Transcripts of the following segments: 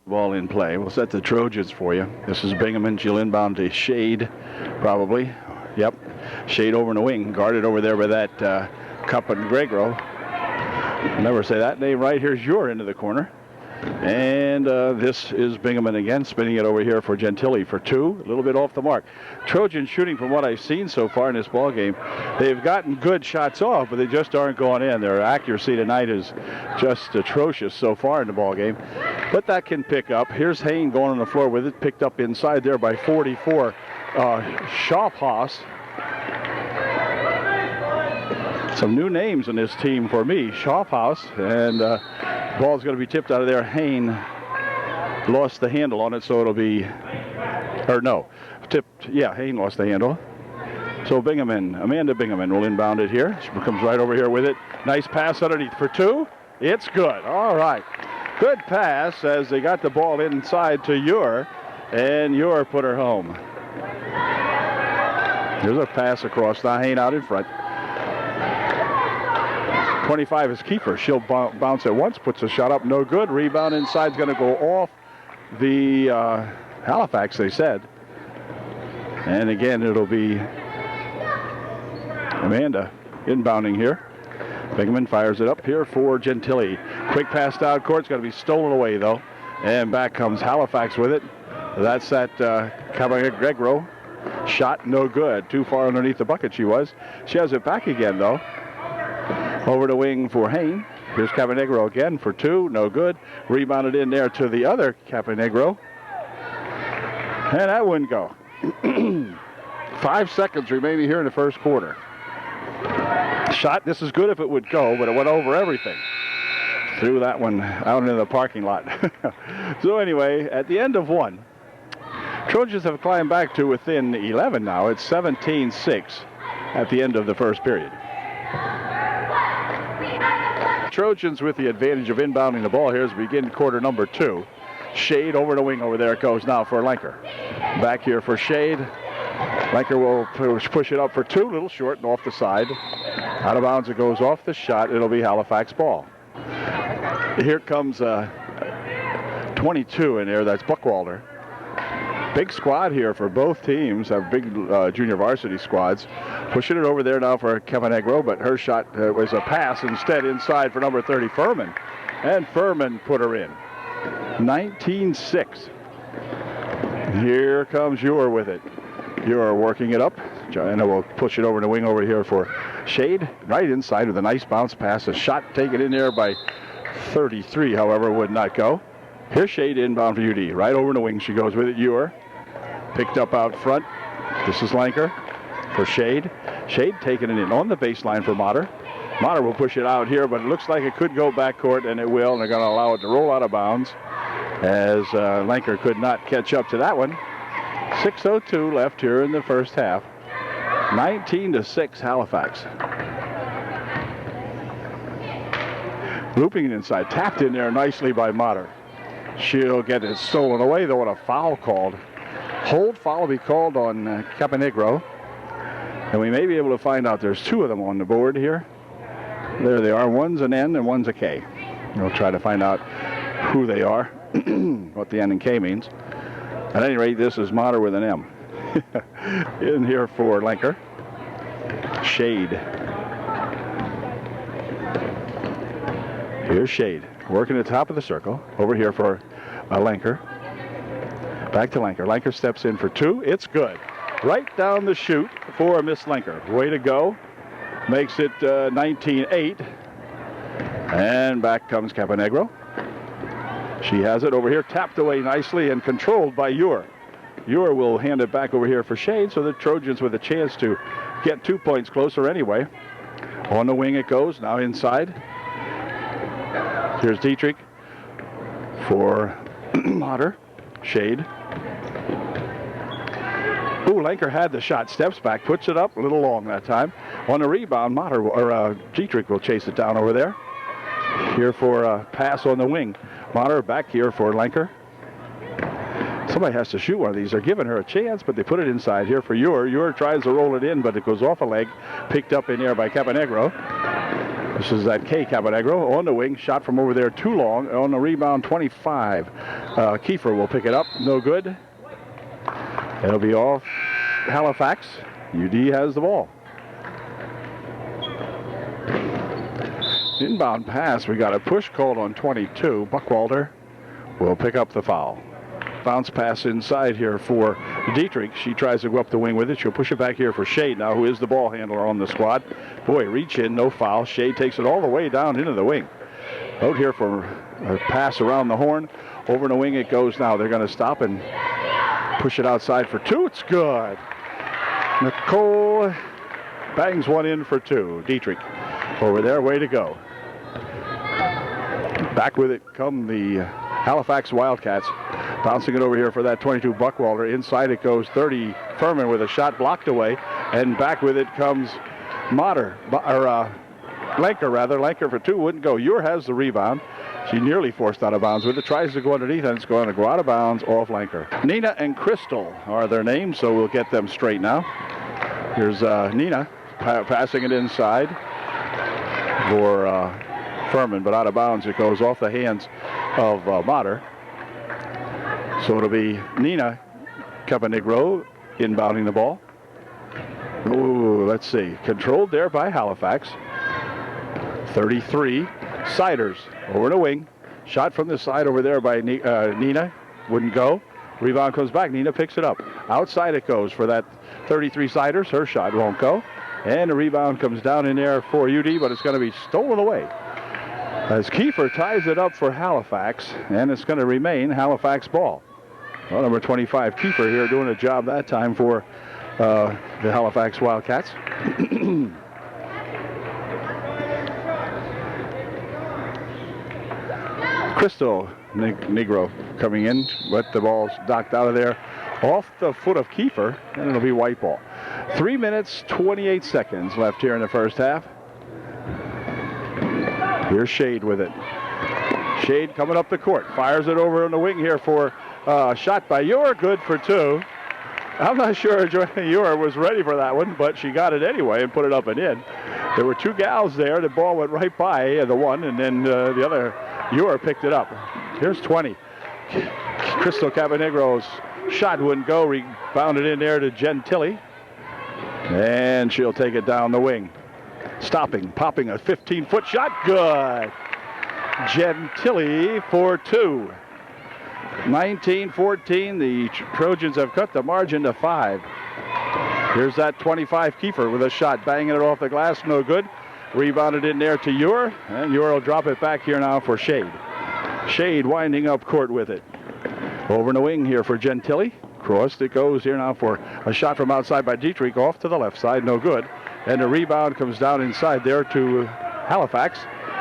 ball in play. We'll set the Trojans for you. This is Bingaman. She'll inbound to Shade, probably. Yep. Shade over in the wing. Guarded over there by that Capinegro. Never say that name right. Here's your into the corner. And this is Bingaman again, spinning it over here for Gentili for 2. A little bit off the mark. Trojans shooting, from what I've seen so far in this ball game, they've gotten good shots off, but they just aren't going in. Their accuracy tonight is just atrocious so far in the ball game. But that can pick up. Here's Hain going on the floor with it, picked up inside there by 44. Schaafhaus. Some new names in this team for me. Schaafhaus, and ball's going to be tipped out of there. Hain lost the handle on it, so it'll be, or no, tipped. Yeah, Hain lost the handle. So Amanda Bingaman will inbound it here. She comes right over here with it. Nice pass underneath for 2. It's good. All right. Good pass as they got the ball inside to Ure, and Ure put her home. There's a pass across. Now Hain out in front. 25 is Kiefer. She'll bounce it once, puts a shot up, no good. Rebound inside's going to go off the Halifax, they said. And again, it'll be Amanda inbounding here. Bingaman fires it up here for Gentili. Quick pass down court. It's going to be stolen away, though. And back comes Halifax with it. That's that Capinegro. Shot no good. Too far underneath the bucket she was. She has it back again, though. Over the wing for Hain. Here's Capinegro again for 2. No good. Rebounded in there to the other Capinegro. And that wouldn't go. 5 seconds remaining here in the first quarter. Shot. This is good if it would go, but it went over everything. Threw that one out into the parking lot. So anyway, at the end of 1, Trojans have climbed back to within 11 now. It's 17-6 at the end of the first period. Trojans with the advantage of inbounding the ball here as we begin quarter number 2. Shade over the wing over there it goes now for Lenker. Back here for Shade. Lenker will push it up for 2, little short and off the side. Out of bounds it goes off the shot. It'll be Halifax ball. Here comes 22 in there. That's Buckwalder. Big squad here for both teams. Have big junior varsity squads. Pushing it over there now for Capinegro, but her shot was a pass instead inside for number 30, Furman. And Furman put her in. 19-6. Here comes Ure with it. Ure working it up. Joanna will push it over the wing over here for Shade. Right inside with a nice bounce pass. A shot taken in there by 33, however, would not go. Here's Shade inbound for UD. Right over the wing she goes with it. Ure. Picked up out front. This is Lenker for Shade. Shade taking it in on the baseline for Motter. Motter will push it out here, but it looks like it could go backcourt, and it will, and they're going to allow it to roll out of bounds as Lenker could not catch up to that one. 6:02 left here in the first half. 19-6 Halifax. Looping it inside. Tapped in there nicely by Motter. She'll get it stolen away, though, and a foul called. Hold foul will be called on Capinegro. And we may be able to find out there's 2 of them on the board here. There they are. One's an N and one's a K. We'll try to find out who they are, what the N and K means. At any rate, this is Motter with an M. In here for Lenker. Shade. Here's Shade. Working at the top of the circle. Over here for Lenker. Back to Lenker. Lenker steps in for 2. It's good. Right down the chute for Miss Lenker. Way to go. Makes it 19-8. And back comes Capinegro. She has it over here, tapped away nicely and controlled by Ure. Ure will hand it back over here for Shade, so the Trojans with a chance to get 2 points closer anyway. On the wing it goes, now inside. Here's Dietrich for Motter. Shade. Ooh, Lenker had the shot, steps back, puts it up, a little long that time. On the rebound, Dietrich will chase it down over there. Here for a pass on the wing. Motter back here for Lenker. Somebody has to shoot one of these. They're giving her a chance, but they put it inside here for Ure. Ure tries to roll it in, but it goes off a leg. Picked up in there by Capinegro. This is that K Caponegro on the wing. Shot from over there too long. On the rebound, 25. Kiefer will pick it up. No good. It'll be off Halifax. UD has the ball. Inbound pass. We got a push called on 22. Buckwalter will pick up the foul. Bounce pass inside here for Dietrich. She tries to go up the wing with it. She'll push it back here for Shade now, who is the ball handler on the squad. Boy, reach in, no foul. Shade takes it all the way down into the wing. Out here for a pass around the horn. Over in the wing it goes now. They're going to stop and push it outside for two. It's good. Nicole bangs one in for two. Dietrich over there, way to go. Back with it come the Halifax Wildcats. Bouncing it over here for that 22 Buckwalter. Inside it goes 30 Furman with a shot blocked away. And back with it comes Lenker rather. Lenker for two, wouldn't go. Ure has the rebound. She nearly forced out of bounds with it. Tries to go underneath and it's going to go out of bounds off Lenker. Nina and Crystal are their names, so we'll get them straight now. Here's Nina passing it inside for Furman, but out of bounds. It goes off the hands of Motter. So it'll be Nina Caponegro inbounding the ball. Ooh, let's see. Controlled there by Halifax. 33. Siders over the wing. Shot from the side over there by Nina. Wouldn't go. Rebound comes back. Nina picks it up. Outside it goes for that 33 Siders. Her shot won't go. And the rebound comes down in there for UD, but it's going to be stolen away as Kiefer ties it up for Halifax, and it's going to remain Halifax ball. Well, number 25, Kiefer here doing a job that time for the Halifax Wildcats. Crystal Negro coming in, but the ball's knocked out of there off the foot of Kiefer, and it'll be white ball. 3 minutes, 28 seconds left here in the first half. Here's Shade with it. Shade coming up the court, fires it over on the wing here for shot by Ure, good for two. I'm not sure Ure was ready for that one, but she got it anyway and put it up and in. There were two gals there. The ball went right by the one, and then the other, Ure picked it up. Here's 20. Crystal Caponegro's shot wouldn't go. Rebounded in there to Gentili. And she'll take it down the wing. Stopping, popping a 15-foot shot. Good. Gentili for two. 19-14. The Trojans have cut the margin to 5. Here's that 25 Kiefer with a shot. Banging it off the glass. No good. Rebounded in there to Ure. And Ure will drop it back here now for Shade. Shade winding up court with it. Over in the wing here for Gentili. Crossed it goes here now for a shot from outside by Dietrich off to the left side. No good. And the rebound comes down inside there to Halifax.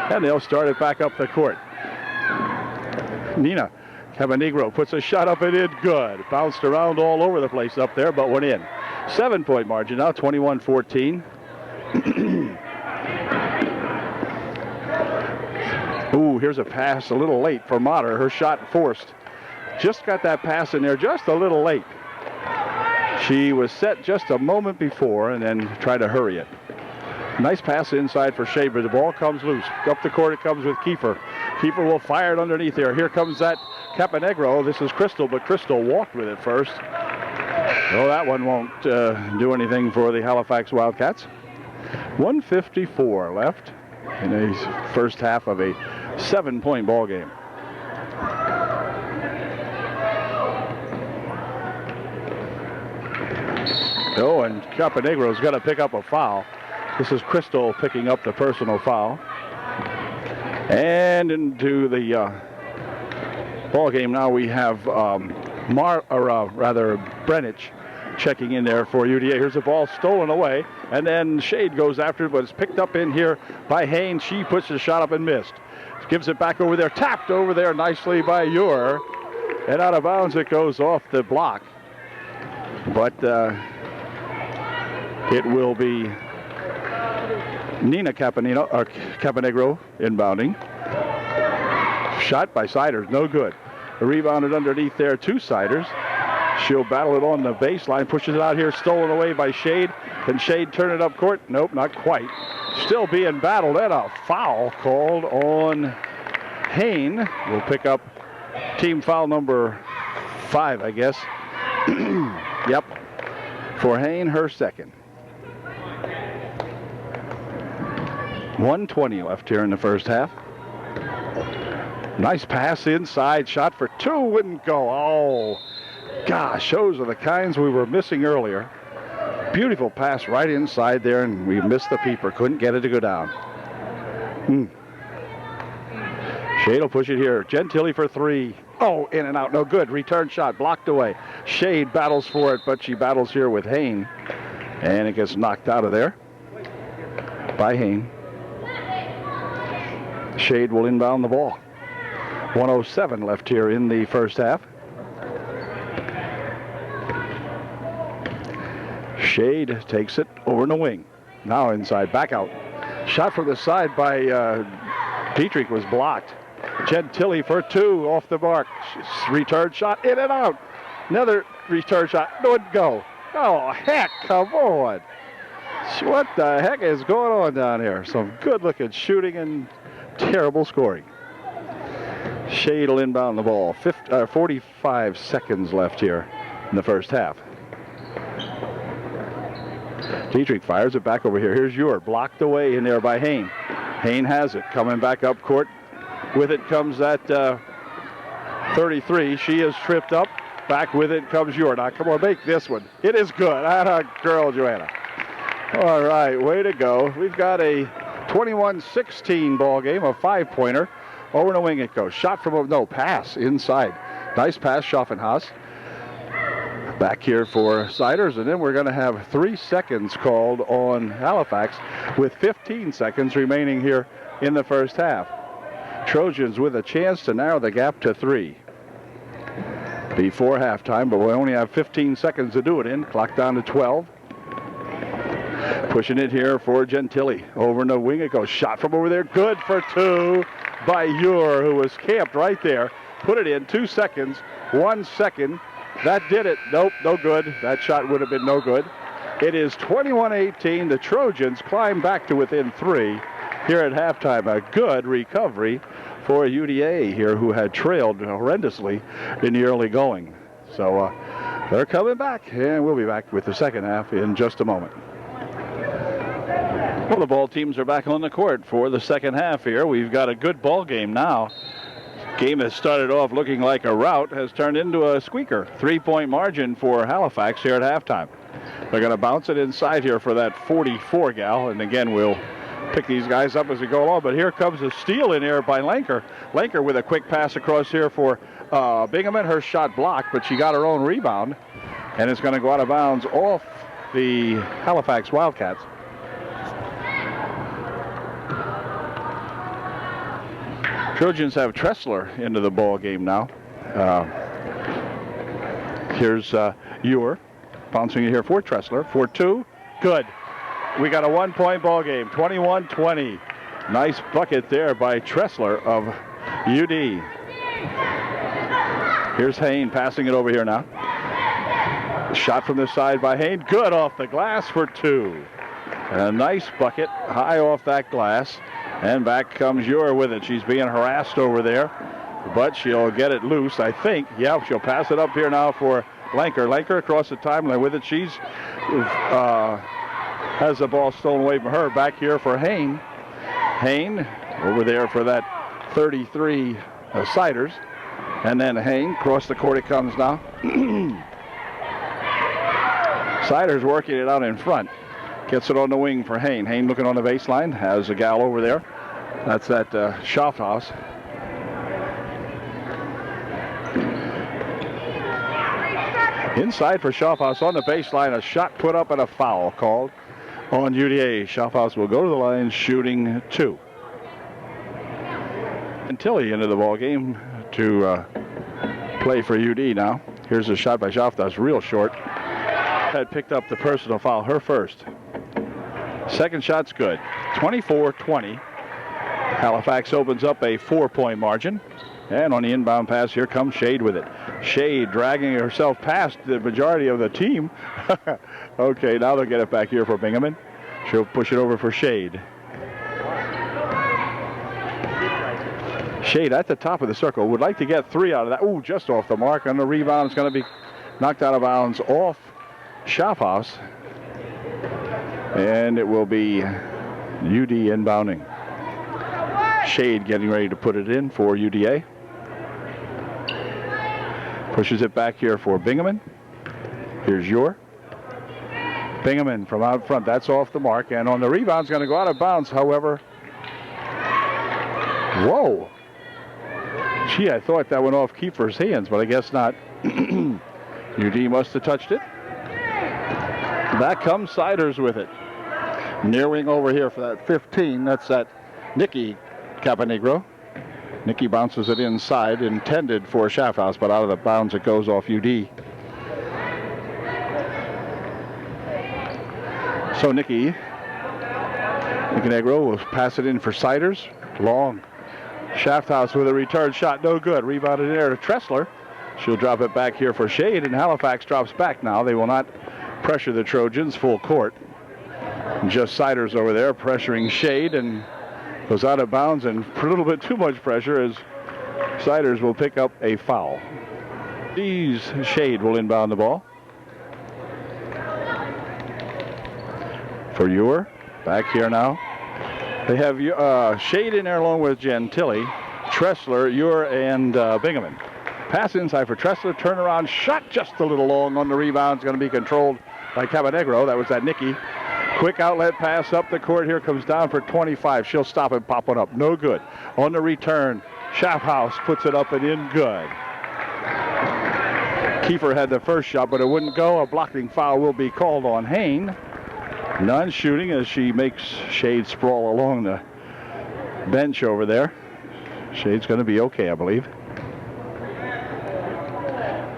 And they'll start it back up the court. Nina Caponegro puts a shot up and in. Good. Bounced around all over the place up there, but went in. 7-point margin now, 21-14. Ooh, here's a pass a little late for Motter. Her shot forced. Just got that pass in there just a little late. She was set just a moment before and then tried to hurry it. Nice pass inside for Shade, but the ball comes loose. Up the court it comes with Kiefer. Kiefer will fire it underneath there. Here comes that Caponegro. This is Crystal, but Crystal walked with it first. Well, that one won't do anything for the Halifax Wildcats. 1:54 left in the first half of a 7-point ball game. Oh, and Caponegro's got to pick up a foul. This is Crystal picking up the personal foul. And into the ball game now we have Brenich checking in there for UDA. Here's the ball stolen away, and then Shade goes after it, but it's picked up in here by Haynes. She puts the shot up and missed. Gives it back over there, tapped over there nicely by Ure, and out of bounds it goes off the block. But it will be Nina Caponegro inbounding. Shot by Siders, no good. Rebounded underneath there to Siders. She'll battle it on the baseline, pushes it out here, stolen away by Shade. Can Shade turn it up court? Nope, not quite. still being battled, and a foul called on Hain. We'll pick up team foul number 5, I guess. Yep, for Hain, her second. 1:20 left here in the first half. Nice pass inside, shot for 2, wouldn't go. Oh, gosh, those are the kinds we were missing earlier. Beautiful pass right inside there, and we missed the peeper. Couldn't get it to go down. Shade will push it here. Gentili for 3. Oh, in and out, no good. Return shot blocked away. Shade battles for it, but she battles here with Hain, and it gets knocked out of there by Hain. Shade will inbound the ball. 1:07 left here in the first half. Shade takes it over in the wing. Now inside, back out. Shot from the side by Dietrich was blocked. Gentili for 2 off the mark. Return shot, in and out. Another return shot, wouldn't go. Oh, heck, come on. What the heck is going on down here? Some good-looking shooting and terrible scoring. Shade will inbound the ball. 45 seconds left here in the first half. Dietrich fires it back over here. Here's Ure, blocked away in there by Hain. Hain has it, coming back up court. With it comes that 33. She is tripped up. Back with it comes Ure. Now, come on, make this one. It is good. Atta girl, Joanna. All right, way to go. We've got a 21-16 ball game, a 5-pointer. Over the wing it goes. Shot from, no, pass inside. Nice pass, Schaffenhaus. Back here for Siders, and then we're going to have 3 seconds called on Halifax with 15 seconds remaining here in the first half. Trojans with a chance to narrow the gap to 3 before halftime, but we only have 15 seconds to do it in. Clock down to 12. Pushing it here for Gentili. Over in the wing it goes. Shot from over there. Good for 2 by Ure, who was camped right there. Put it in. 2 seconds. 1 second. That did it. Nope, no good. That shot would have been no good. It is 21-18. The Trojans climb back to within 3 here at halftime. A good recovery for UDA here, who had trailed horrendously in the early going. So they're coming back, and we'll be back with the second half in just a moment. Well, the ball teams are back on the court for the second half here. We've got a good ball game now. Game that started off looking like a rout has turned into a squeaker. 3-point margin for Halifax here at halftime. They're going to bounce it inside here for that 44 gal. And again, we'll pick these guys up as we go along. But here comes a steal in here by Lenker. Lenker with a quick pass across here for Bingaman. Her shot blocked, but she got her own rebound. And it's going to go out of bounds off the Halifax Wildcats. Trojans have Tressler into the ball game now. Here's Ure bouncing it here for Tressler. 4-2. Good. We got a 1-point ball game. 21-20. Nice bucket there by Tressler of UD. Here's Hain passing it over here now. Shot from the side by Hain. Good off the glass for 2. And a nice bucket high off that glass. And back comes Ure with it. She's being harassed over there, but she'll get it loose, I think. Yeah, she'll pass it up here now for Lenker. Lenker across the timeline with it. She's has the ball stolen away from her. Back here for Hain. Hain over there for that 33 Siders. And then Hain, across the court it comes now. Siders working it out in front. Gets it on the wing for Hain. Hain looking on the baseline. Has a gal over there. That's that Schaffhaus. Inside for Schaffhaus on the baseline. A shot put up and a foul called on UDA. Schaffhaus will go to the line shooting 2. And Tilly into the ball game to play for UD now. Here's a shot by Schaffhaus, real short. Had picked up the personal foul, her first. Second shot's good. 24-20. Halifax opens up a 4-point margin. And on the inbound pass, here comes Shade with it. Shade dragging herself past the majority of the team. Okay, now they'll get it back here for Bingaman. She'll push it over for Shade. Shade at the top of the circle. Would like to get 3 out of that. Ooh, just off the mark. And the rebound is going to be knocked out of bounds off Schaffhaus. And it will be UD inbounding. Shade getting ready to put it in for UDA. Pushes it back here for Bingaman. Here's Ure. Bingaman from out front. That's off the mark. And on the rebound, is going to go out of bounds. However, whoa. Gee, I thought that went off Kiefer's hands, but I guess not. UD must have touched it. Back comes Siders with it. Near wing over here for that 15. That's that Nicky Caponegro. Nicky bounces it inside, intended for Schaffhaus, but out of the bounds it goes off UD. So Nicky Caponegro will pass it in for Siders. Long. Schaffhaus with a return shot, no good. Rebounded in there to Tressler. She'll drop it back here for Shade, and Halifax drops back now. They will not pressure the Trojans full court. Just Siders over there pressuring Shade, and goes out of bounds and a little bit too much pressure as Siders will pick up a foul. Shade will inbound the ball. For Ure, back here now. They have Shade in there along with Gentili, Tressler, Ure, and Bingaman. Pass inside for Tressler, turnaround shot just a little long on the rebound. It's going to be controlled by Caponegro. That was that Nicky. Quick outlet pass up the court. Here comes down for 25. She'll stop and pop one up. No good. On the return, Schaffhaus puts it up and in good. Kiefer had the first shot, but it wouldn't go. A blocking foul will be called on Hain. None shooting as she makes Shade sprawl along the bench over there. Shade's going to be okay, I believe.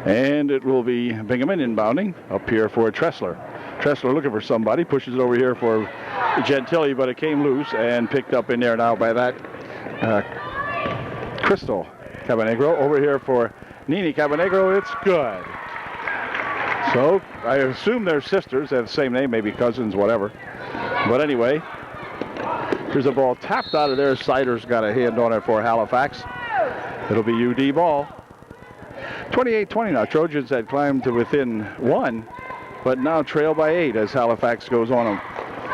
And it will be Bingaman inbounding up here for Tressler. Tressler looking for somebody, pushes it over here for Gentili, but it came loose and picked up in there now by that Crystal Caponegro. Over here for Nini Caponegro, it's good. So I assume they're sisters. They have the same name, maybe cousins, whatever. But anyway, here's a ball tapped out of there. Siders got a hand on it for Halifax. It'll be UD ball. 28-20 now. Trojans had climbed to within 1, but now trail by 8 as Halifax goes on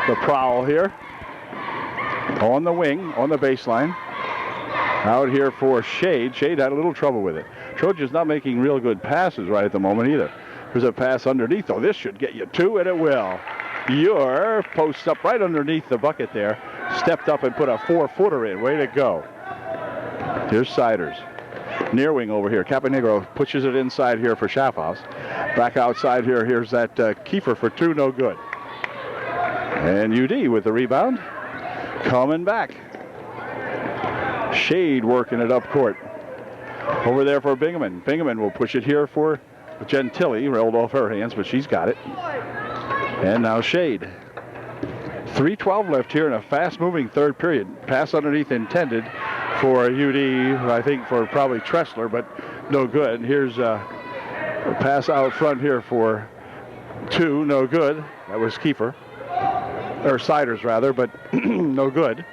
the prowl here. On the wing, on the baseline. Out here for Shade. Shade had a little trouble with it. Trojans not making real good passes right at the moment either. There's a pass underneath. Oh, this should get you 2, and it will. Ure posts up right underneath the bucket there. Stepped up and put a 4-footer in. Way to go. Here's Siders. Near wing over here. Caponegro pushes it inside here for Schaffhaus. Back outside here. Here's that Kiefer for 2. No good. And UD with the rebound. Coming back. Shade working it up court. Over there for Bingaman. Bingaman will push it here for Gentili. Rolled off her hands, but she's got it. And now Shade. 3:12 left here in a fast-moving third period. Pass underneath intended for UD, I think for probably Tressler, but no good. Here's a pass out front here for 2, no good. That was Kiefer, or Siders rather, but no good.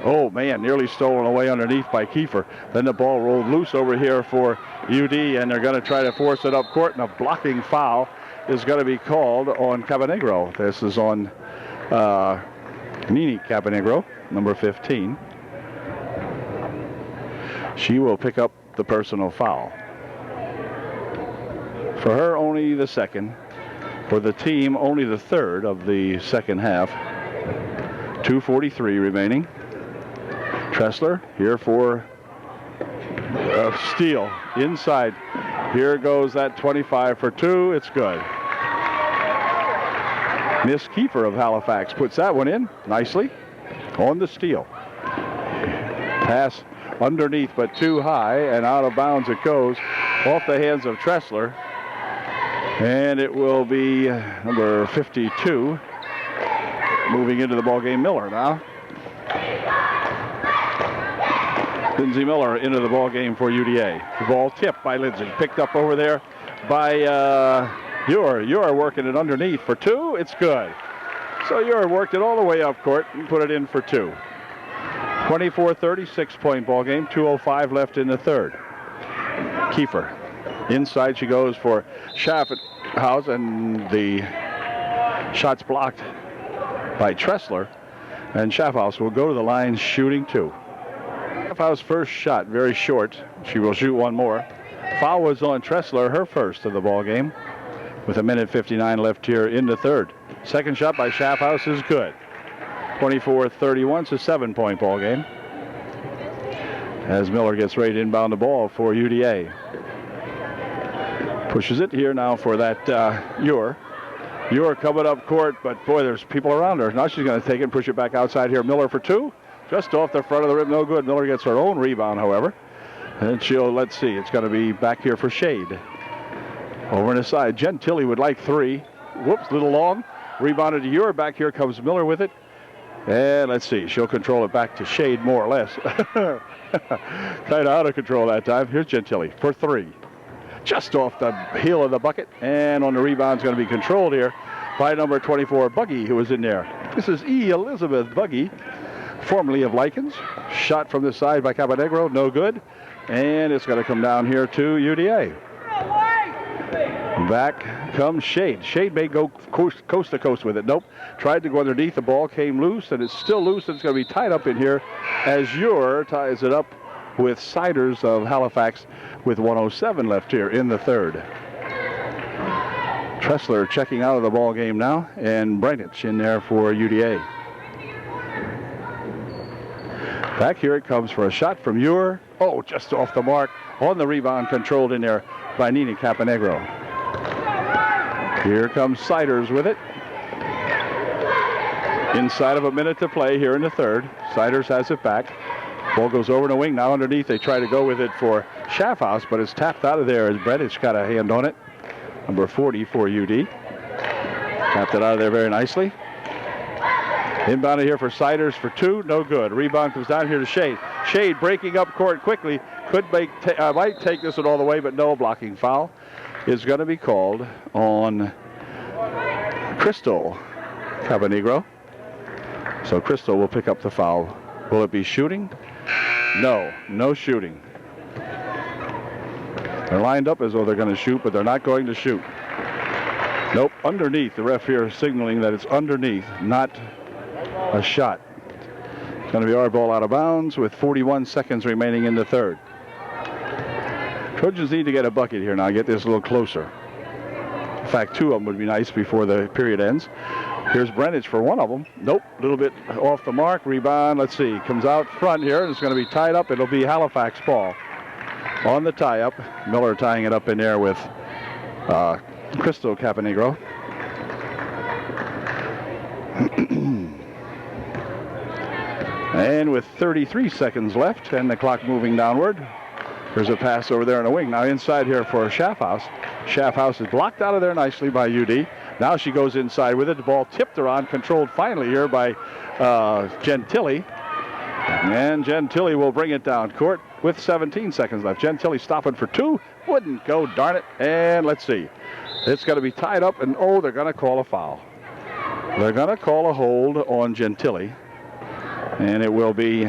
Oh man, nearly stolen away underneath by Kiefer. Then the ball rolled loose over here for UD, and they're going to try to force it up court, and a blocking foul is going to be called on Caponegro. This is on Nini Caponegro, number 15. She will pick up the personal foul. For her, only the second. For the team, only the third of the second half. 2:43 remaining. Tressler here for steal inside. Here goes that 25 for 2. It's good. Miss Kiefer of Halifax puts that one in nicely on the steal. Pass underneath, but too high, and out of bounds it goes off the hands of Tressler. And it will be number 52 moving into the ballgame, Miller now. Lindsay Miller into the ball game for UDA. The ball tipped by Lindsay. Picked up over there by Ure working it underneath for 2. It's good. So Ure worked it all the way up court and put it in for 2. 24-30, 6-point ball game. 2:05 left in the third. Kiefer. Inside she goes for Schaffhouse, and the shot's blocked by Tressler. And Schaffhouse will go to the line shooting 2. Schaffhouse first shot, very short. She will shoot one more. Foul was on Tressler, her first of the ball game, with 1:59 left here in the third. Second shot by Schaffhouse is good. 24-31, it's a 7-point ball game. As Miller gets ready to inbound the ball for UDA. Pushes it here now for that Ure. Ure coming up court, but boy, there's people around her. Now she's going to take it and push it back outside here. Miller for 2. Just off the front of the rim, no good. Miller gets her own rebound, however. And she'll, let's see, it's going to be back here for Shade. Over on the side, Gentili would like 3. Whoops, a little long. Rebounded to Ure. Back here comes Miller with it. And let's see, she'll control it back to Shade more or less. Kind of out of control that time. Here's Gentili for 3. Just off the heel of the bucket. And on the rebound is going to be controlled here by number 24, Buggy, who was in there. This is E. Elizabeth Buggy, formerly of Likens. Shot from the side by Caponegro, no good. And it's going to come down here to UDA. Back comes Shade. Shade may go coast to coast with it. Nope. Tried to go underneath. The ball came loose, and it's still loose. It's going to be tied up in here as Ure ties it up with Siders of Halifax with 1:07 left here in the third. Tressler checking out of the ball game now, and Breinich in there for UDA. Back here it comes for a shot from Ure. Oh, just off the mark. On the rebound, controlled in there by Nini Caponegro. Here comes Siders with it. Inside of a minute to play here in the third. Siders has it back. Ball goes over the wing. Now underneath, they try to go with it for Schaffhouse, but it's tapped out of there as Bredic got a hand on it. Number 40 for UD. Tapped it out of there very nicely. Inbounded here for Siders for 2. No good. Rebound comes down here to Shade. Shade breaking up court quickly. Might take this one all the way, but no. Blocking foul is going to be called on Crystal Caponegro. So Crystal will pick up the foul. Will it be shooting? No. No shooting. They're lined up as though they're going to shoot, but they're not going to shoot. Nope. Underneath. The ref here is signaling that it's underneath, not a shot. It's going to be our ball out of bounds with 41 seconds remaining in the third. Trojans need to get a bucket here now, get this a little closer. In fact, 2 of them would be nice before the period ends. Here's Brennich for one of them. Nope, a little bit off the mark. Rebound, let's see, comes out front here, and it's going to be tied up. It'll be Halifax ball on the tie-up. Miller tying it up in there with Crystal Caponegro. And with 33 seconds left and the clock moving downward, there's a pass over there in the wing. Now inside here for Schaffhouse. Schaffhouse is blocked out of there nicely by UD. Now she goes inside with it. The ball tipped around, controlled finally here by Gentili. And Gentili will bring it down court with 17 seconds left. Gentili stopping for 2. Wouldn't go, darn it. And let's see. It's going to be tied up, and oh, they're going to call a foul. They're going to call a hold on Gentili. And it will be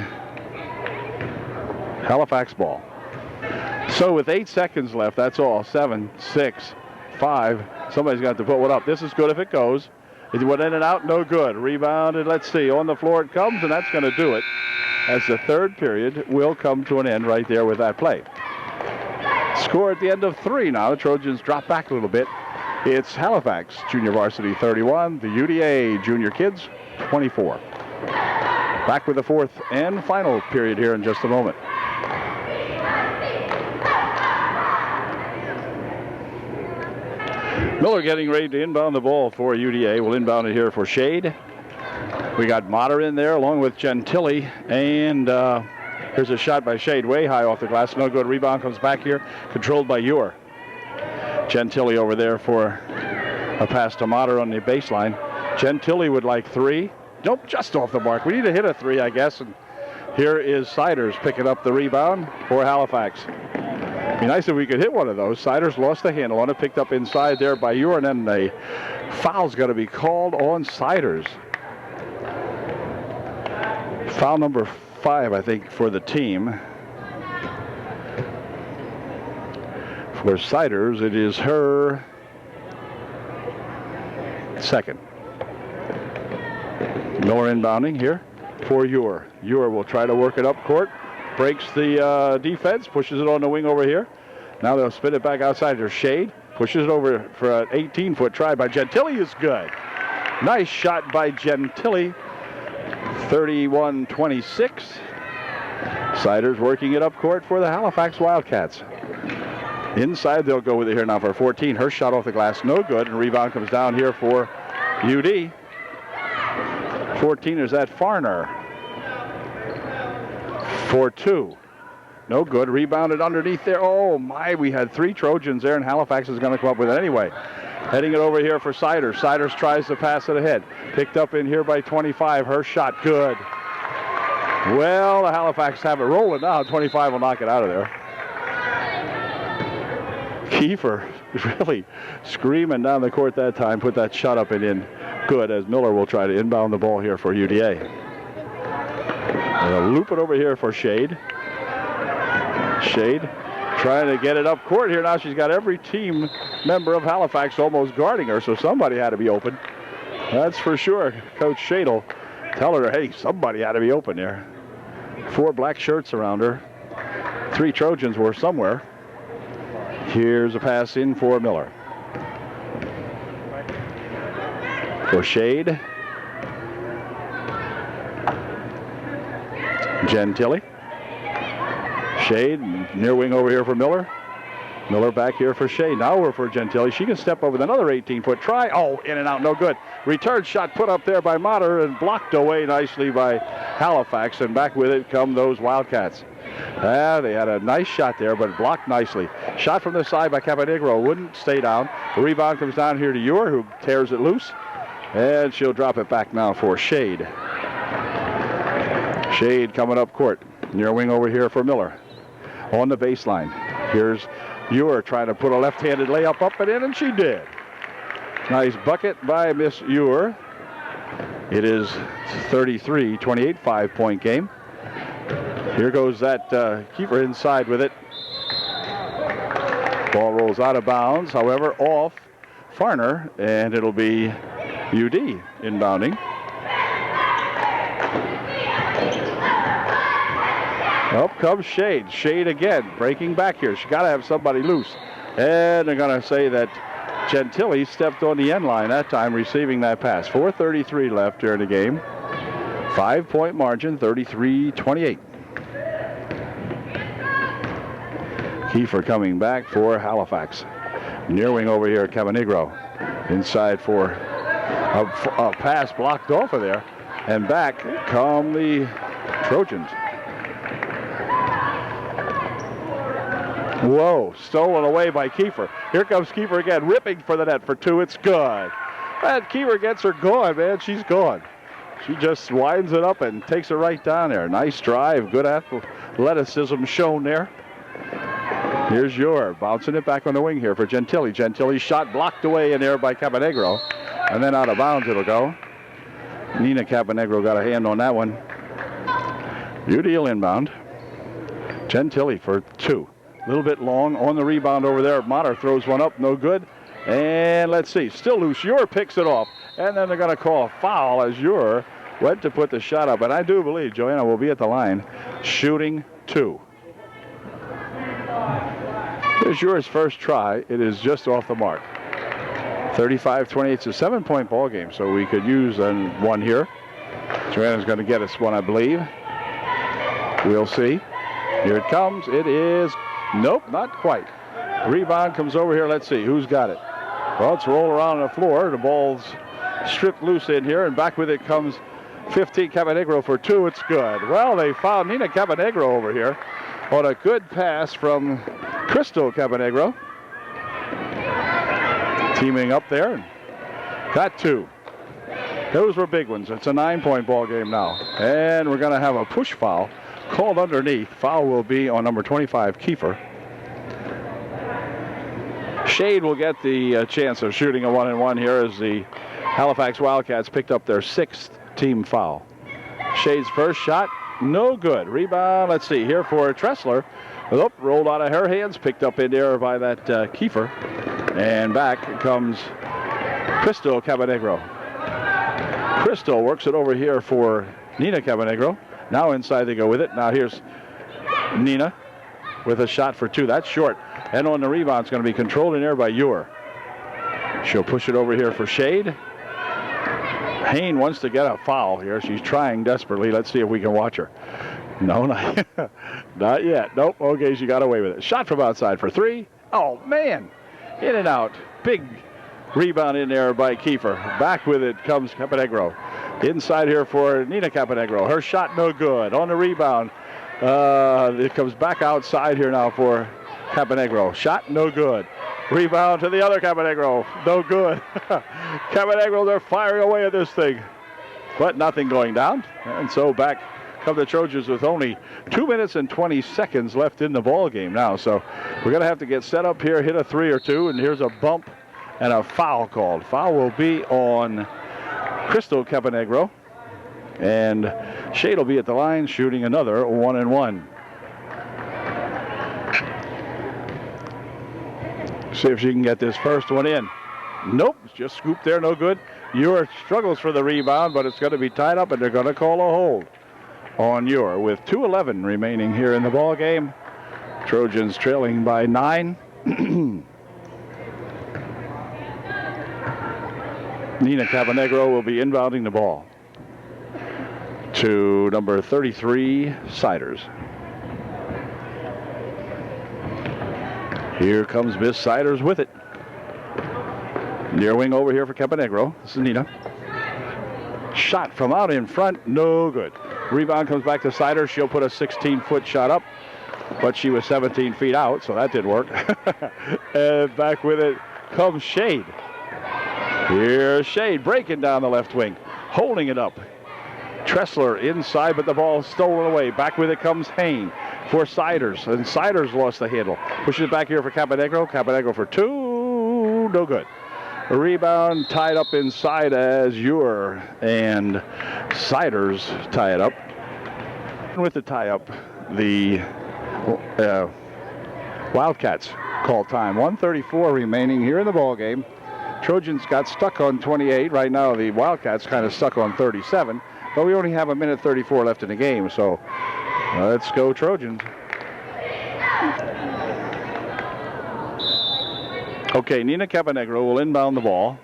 Halifax ball. So with 8 seconds left, that's all. 7, 6, 5. Somebody's got to put one up. This is good if it goes. It went in and out, no good. Rebounded, let's see. On the floor it comes, and that's going to do it. As the third period will come to an end right there with that play. Score at the end of 3 now. The Trojans drop back a little bit. It's Halifax Junior Varsity 31, the UDA Junior Kids 24. Back with the fourth and final period here in just a moment. Miller getting ready to inbound the ball for UDA. We'll inbound it here for Shade. We got Motter in there along with Gentili. And here's a shot by Shade way high off the glass. No good. Rebound comes back here. Controlled by Ure. Gentili over there for a pass to Motter on the baseline. Gentili would like 3. Nope, just off the mark. We need to hit a 3, I guess. And here is Siders picking up the rebound for Halifax. Be nice if we could hit one of those. Siders lost the handle on it, picked up inside there by Ure, and then the foul's going to be called on Siders. Foul number 5, I think, for the team. For Siders, it is her second. Miller inbounding here for Ewer. Ewer will try to work it up court. Breaks the defense, pushes it on the wing over here. Now they'll spin it back outside. There's Shade. Pushes it over for an 18-foot try by Gentile is good. Nice shot by Gentile. 31-26. Siders working it up court for the Halifax Wildcats. Inside they'll go with it here now for 14. Her shot off the glass, no good. And rebound comes down here for UD. 14 is that Farner. For 2. No good. Rebounded underneath there. Oh, my. We had 3 Trojans there, and Halifax is going to come up with it anyway. Heading it over here for Siders. Siders tries to pass it ahead. Picked up in here by 25. Her shot good. Well, the Halifax have it rolling now. 25 will knock it out of there. Kiefer really screaming down the court that time. Put that shot up and in. Good, as Miller will try to inbound the ball here for UDA. They'll loop it over here for Shade. Shade trying to get it up court here. Now she's got every team member of Halifax almost guarding her, so somebody had to be open. That's for sure. Coach Shade will tell her, hey, somebody had to be open there. 4 black shirts around her. 3 Trojans were somewhere. Here's a pass in for Miller. For Shade. Gentile. Shade, near wing over here for Miller. Miller back here for Shade. Now we're for Gentile. She can step up with another 18-foot try. Oh, in and out, no good. Return shot put up there by Motter and blocked away nicely by Halifax. And back with it come those Wildcats. They had a nice shot there, but blocked nicely. Shot from the side by Caponegro. Wouldn't stay down. The rebound comes down here to Ewer, who tears it loose. And she'll drop it back now for Shade. Shade coming up court. Near wing over here for Miller. On the baseline. Here's Ewer trying to put a left-handed layup up and in, and she did. Nice bucket by Miss Ewer. It is 33-28, 5-point game. Here goes that keeper inside with it. Ball rolls out of bounds, however, off Farner, and it'll be UD inbounding. Up comes Shade. Shade again, breaking back here. She got to have somebody loose. And they're going to say that Gentile stepped on the end line that time, receiving that pass. 4:33 left during the game. 5-point margin, 33-28. Kiefer coming back for Halifax. Near wing over here, Caponegro. Inside for a pass blocked off of there. And back come the Trojans. Whoa, stolen away by Kiefer. Here comes Kiefer again, ripping for the net for 2. It's good. And Kiefer gets her going, man. She's gone. She just winds it up and takes it right down there. Nice drive. Good athleticism shown there. Here's Ewer bouncing it back on the wing here for Gentile. Gentile's shot blocked away in there by Caponegro. And then out of bounds it'll go. Nina Caponegro got a hand on that one. UDL inbound. Gentile for 2. A little bit long on the rebound over there. Motter throws one up, no good. And let's see, still loose. Ewer picks it off. And then they're going to call a foul as Ewer went to put the shot up. And I do believe Joanna will be at the line shooting 2. Here's Ewer's first try. It is just off the mark. 35-28. It's a 7-point ball game, so we could use one here. Joanna's going to get us one, I believe. We'll see. Here it comes. It is, nope, not quite. Rebound comes over here. Let's see who's got it. Well, it's rolled around on the floor. The ball's stripped loose in here, and back with it comes 15 Caponegro for 2. It's good. Well, they found Nina Caponegro over here on a good pass from Crystal Caponegro. Teaming up there and got 2. Those were big ones. It's a 9-point ball game now. And we're going to have a push foul called underneath. Foul will be on number 25, Kiefer. Shade will get the chance of shooting a 1-and-1 here as the Halifax Wildcats picked up their 6th team foul. Shade's first shot no good. Rebound, let's see, here for Tressler. Oop, rolled out of her hands, picked up in there by that Kiefer. And back comes Crystal Cabanegro. Crystal works it over here for Nina Cabanegro. Now inside they go with it. Now here's Nina with a shot for two. That's short. And on the rebound, it's going to be controlled in there by Ewer. She'll push it over here for Shade. Hayne wants to get a foul here. She's trying desperately. Let's see if we can watch her. No, not yet. Nope. Okay, she got away with it. Shot from outside for three. Oh, man. In and out. Big rebound in there by Kiefer. Back with it comes Cabanegro. Inside here for Nina Cabanegro. Her shot no good. On the rebound. It comes back outside here now for Cabanegro. Shot no good. Rebound to the other Cabanegro. No good. Cabanegro, they're firing away at this thing. But nothing going down. And so back come the Trojans with only 2 minutes and 20 seconds left in the ball game now. So we're going to have to get set up here, hit a three or two, and here's a bump and a foul called. Foul will be on Crystal Cabanegro. And Shade will be at the line shooting another 1-and-1. See if she can get this first one in. Nope, just scooped there, no good. Ewer struggles for the rebound, but it's going to be tied up, and they're going to call a hold on Ewer with 2:11 remaining here in the ball game. Trojans trailing by 9. Nina Cabanegro will be inbounding the ball to number 33, Siders. Here comes Miss Siders with it. Near wing over here for Cabanegro. This is Nina. Shot from out in front, no good. Rebound comes back to Siders. She'll put a 16-foot shot up, but she was 17 feet out, so that didn't work. And back with it comes Shade. Here's Shade breaking down the left wing, holding it up. Tressler inside, but the ball stolen away. Back with it comes Hayne for Siders, and Siders lost the handle. Pushes it back here for Cabanegro. Cabanegro for two, no good. A rebound tied up inside as Ewer and Siders tie it up. With the tie-up, the Wildcats call time. 1:34 remaining here in the ball game. Trojans got stuck on 28. Right now, the Wildcats kind of stuck on 37. But we only have 1:34 left in the game, so let's go Trojans. Okay, Nina Cabanegro will inbound the ball.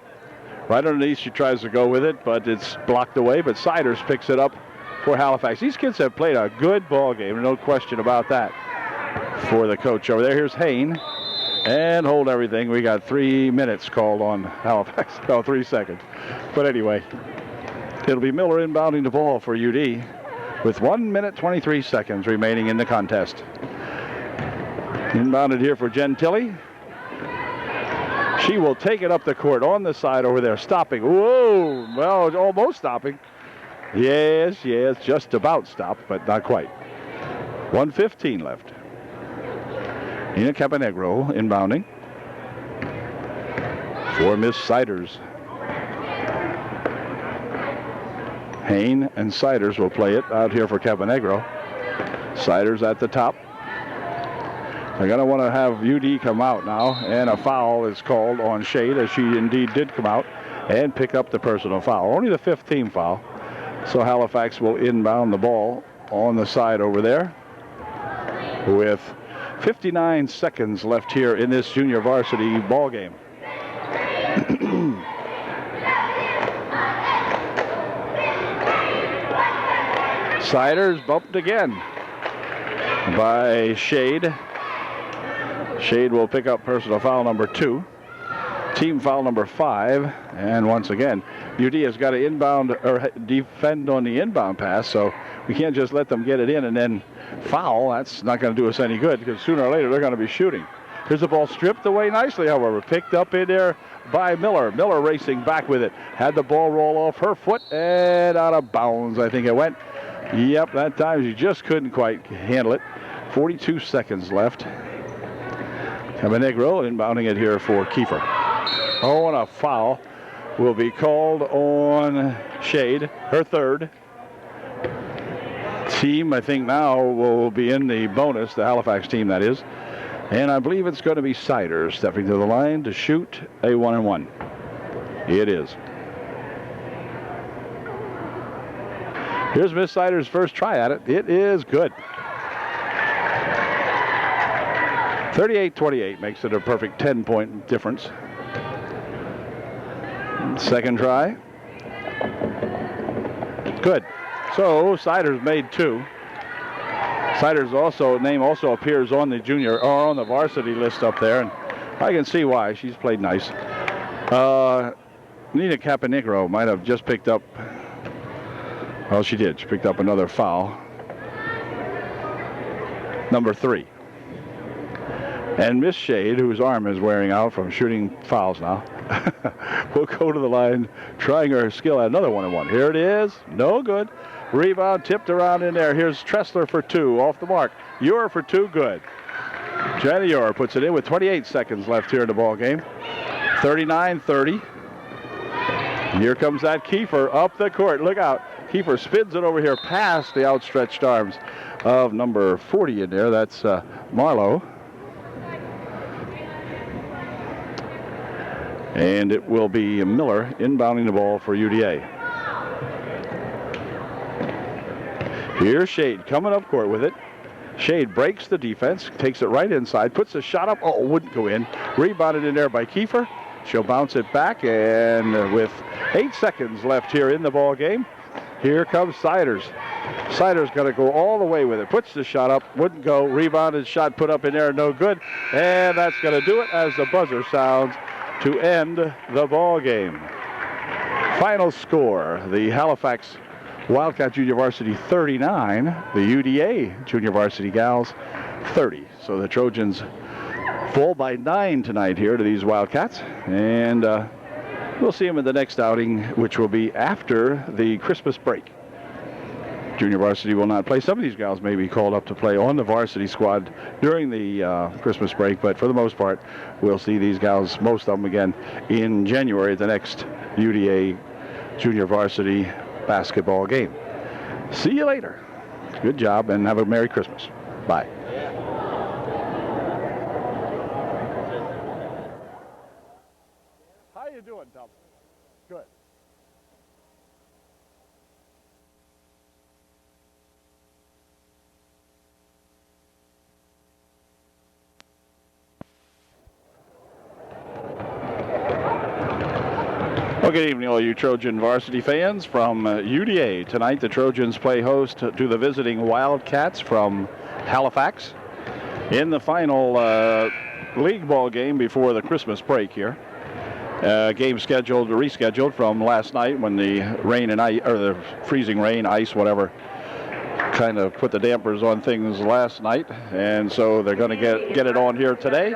Right underneath, she tries to go with it, but it's blocked away. But Siders picks it up for Halifax. These kids have played a good ball game, no question about that for the coach over there. Here's Hayne. And hold everything. We got 3 minutes called on Halifax. No, 3 seconds. But anyway, it'll be Miller inbounding the ball for UD with 1 minute 23 seconds remaining in the contest. Inbounded here for Gentili. She will take it up the court on the side over there, stopping. Whoa, well, almost stopping. Yes, just about stopped, but not quite. 1:15 left. Nina Cabanegro inbounding for Miss Siders. Hayne and Siders will play it out here for Cabanegro. Siders at the top. They're going to want to have UD come out now, and a foul is called on Shade, as she indeed did come out and pick up the personal foul. Only the 5th team foul. So Halifax will inbound the ball on the side over there with 59 seconds left here in this junior varsity ball game. Siders bumped again by Shade. Shade will pick up personal foul number 2. Team foul number 5. And once again, UD has got to inbound or defend on the inbound pass, so we can't just let them get it in and then foul. That's not going to do us any good because sooner or later they're going to be shooting. Here's the ball stripped away nicely, however. Picked up in there by Miller. Miller racing back with it. Had the ball roll off her foot and out of bounds, I think it went. Yep, that time she just couldn't quite handle it. 42 seconds left. Cabanegro inbounding it here for Kiefer. Oh, and a foul will be called on Shade, her 3rd. team, I think now, will be in the bonus, the Halifax team, that is. And I believe it's going to be Siders stepping to the line to shoot a 1-and-1. It is. Here's Miss Siders' first try at it. It is good. 38-28 makes it a perfect 10-point difference. Second try. Good. So Siders made 2. Siders' name also appears on the junior or on the varsity list up there, and I can see why. She's played nice. Nina Caponegro might have just picked up. Well, she did. She picked up another foul. Number 3. And Miss Shade, whose arm is wearing out from shooting fouls now, will go to the line, trying her skill at another 1-and-1. Here it is. No good. Rebound tipped around in there. Here's Tressler for 2. Off the mark. Ure for 2. Good. Jenny Ure puts it in with 28 seconds left here in the ball game. 39-30. Here comes that Kiefer up the court. Look out. Kiefer spins it over here past the outstretched arms of number 40 in there. That's Marlowe. And it will be Miller inbounding the ball for UDA. Here's Shade coming up court with it. Shade breaks the defense, takes it right inside, puts the shot up. Oh, wouldn't go in. Rebounded in there by Kiefer. She'll bounce it back, and with 8 seconds left here in the ball game, here comes Siders. Siders going to go all the way with it. Puts the shot up, wouldn't go. Rebounded shot put up in there, no good. And that's going to do it as the buzzer sounds to end the ball game. Final score, the Halifax Wildcat Junior Varsity 39, the UDA Junior Varsity Gals 30. So the Trojans fall by 9 tonight here to these Wildcats, and we'll see them in the next outing, which will be after the Christmas break. Junior varsity will not play. Some of these gals may be called up to play on the varsity squad during the Christmas break, but for the most part, we'll see these gals, most of them again, in January, the next UDA junior varsity basketball game. See you later. Good job, and have a Merry Christmas. Bye. How you doing, Tom? Good. Well, good evening, all you Trojan varsity fans from UDA. Tonight, the Trojans play host to the visiting Wildcats from Halifax in the final league ball game before the Christmas break here. Game rescheduled from last night when the rain and ice, or the freezing rain, ice, whatever, kind of put the dampers on things last night, and so they're going to get it on here today.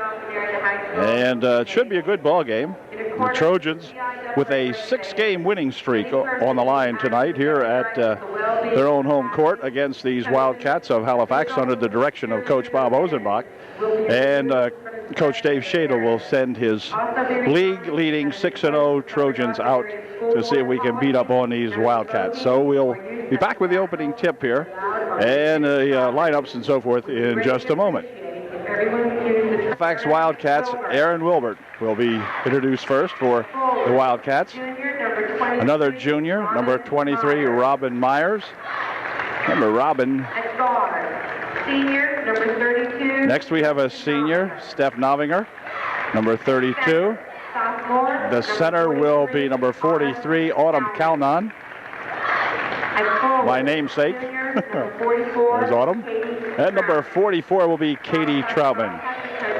And it should be a good ball game. The Trojans with a 6-game winning streak on the line tonight here at their own home court against these Wildcats of Halifax under the direction of Coach Bob Ozenbach. And Coach Dave Shadle will send his league-leading 6-0 Trojans out to see if we can beat up on these Wildcats. So we'll be back with the opening tip here and the lineups and so forth in just a moment. Halifax Wildcats, Aaron Wilbert will be introduced first for the Wildcats. Another junior, number 23, Robin Myers. Remember Robin. Senior, number 32. Next we have a senior, Steph Novinger, number 32. Sophomore. The center will be number 43, Autumn Calnon. My namesake. There's Autumn. And number 44 will be Katie Troutman.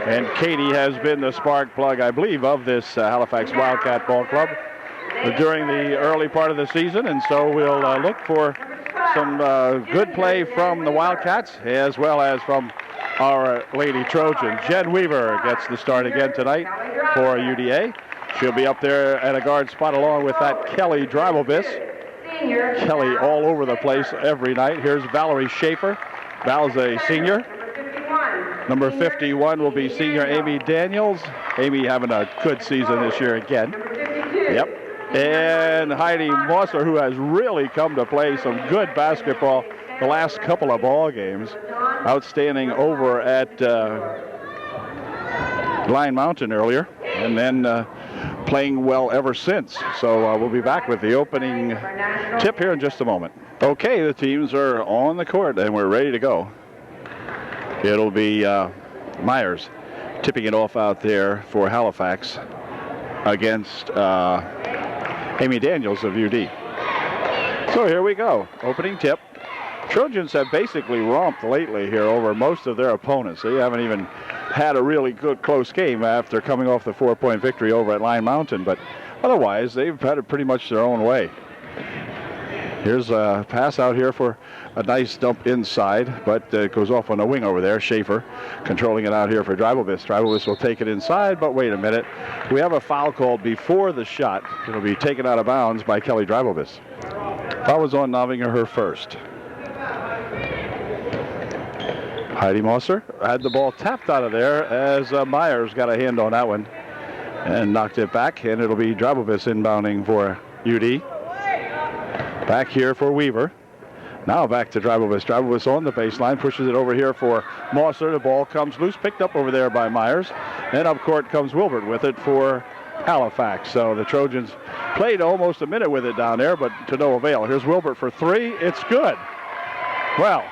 And Katie has been the spark plug, I believe, of this Halifax Wildcat Ball Club during the early part of the season. And so we'll look for some good play from the Wildcats as well as from our Lady Trojans. Jen Weaver gets the start again tonight for UDA. She'll be up there at a guard spot along with that Kelly Dribelbis. Kelly all over the place every night. Here's Valerie Schaefer. Val's a senior. Number 51 will be senior Amy Daniels. Amy having a good season this year again. Yep. And Heidi Mosser, who has really come to play some good basketball the last couple of ball games. Outstanding over at Lion Mountain earlier, and then playing well ever since. So we'll be back with the opening tip here in just a moment. Okay, the teams are on the court and we're ready to go. It'll be Myers tipping it off out there for Halifax against Amy Daniels of UD. So here we go. Opening tip. Trojans have basically romped lately here over most of their opponents. They haven't even had a really good close game after coming off the 4-point victory over at Lion Mountain, but otherwise they've had it pretty much their own way. Here's a pass out here for a nice dump inside, but it goes off on the wing over there. Schaefer controlling it out here for Dreibelvis. Dreibelvis will take it inside, but wait a minute. We have a foul called before the shot. It'll be taken out of bounds by Kelly Dreibelvis. Foul was on Novinger, her first. Heidi Mosser had the ball tapped out of there as Myers got a hand on that one and knocked it back, and it'll be Dreibelvis inbounding for UD. Back here for Weaver. Now back to Dreibelvis. Dreibelvis on the baseline, pushes it over here for Mosser. The ball comes loose, picked up over there by Myers. And up court comes Wilbert with it for Halifax. So the Trojans played almost a minute with it down there, but to no avail. Here's Wilbert for three. It's good. Well,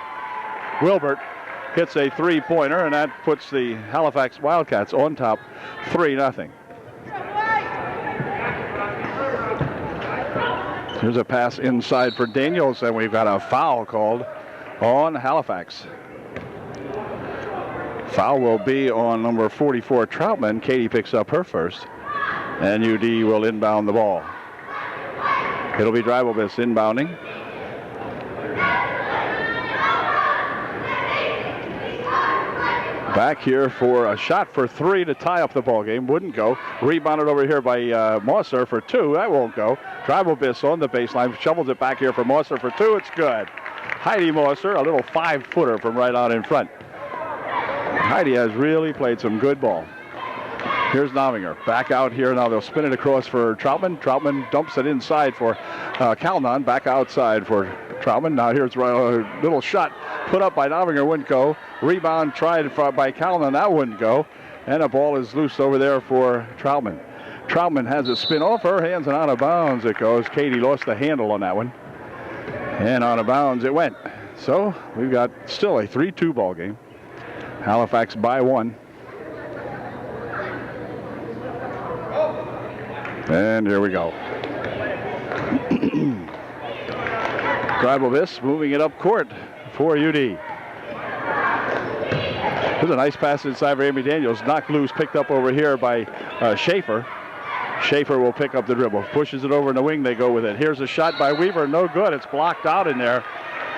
Wilbert hits a three-pointer, and that puts the Halifax Wildcats on top 3-0. Here's a pass inside for Daniels, and we've got a foul called on Halifax. Foul will be on number 44, Troutman. Katie picks up her first, and UD will inbound the ball. It'll be Dreibelvis inbounding. Back here for a shot for three to tie up the ball game. Wouldn't go. Rebounded over here by Mosser for two. That won't go. Dreibelvis on the baseline. Shovels it back here for Mosser for two. It's good. Heidi Mosser, a little 5-footer from right out in front. Heidi has really played some good ball. Here's Novinger. Back out here now. They'll spin it across for Troutman. Troutman dumps it inside for Calnon. Back outside for Troutman. Now here's a little shot put up by Novinger. Wouldn't go. Rebound tried by Calnon. That wouldn't go. And a ball is loose over there for Troutman. Troutman has it spin off her hands and out of bounds it goes. Katie lost the handle on that one. And out of bounds it went. So we've got still a 3-2 ball game. Halifax by 1. And here we go. Dreibelvis moving it up court for UD. There's a nice pass inside for Amy Daniels. Knocked loose, picked up over here by Schaefer. Schaefer will pick up the dribble. Pushes it over in the wing, they go with it. Here's a shot by Weaver, no good. It's blocked out in there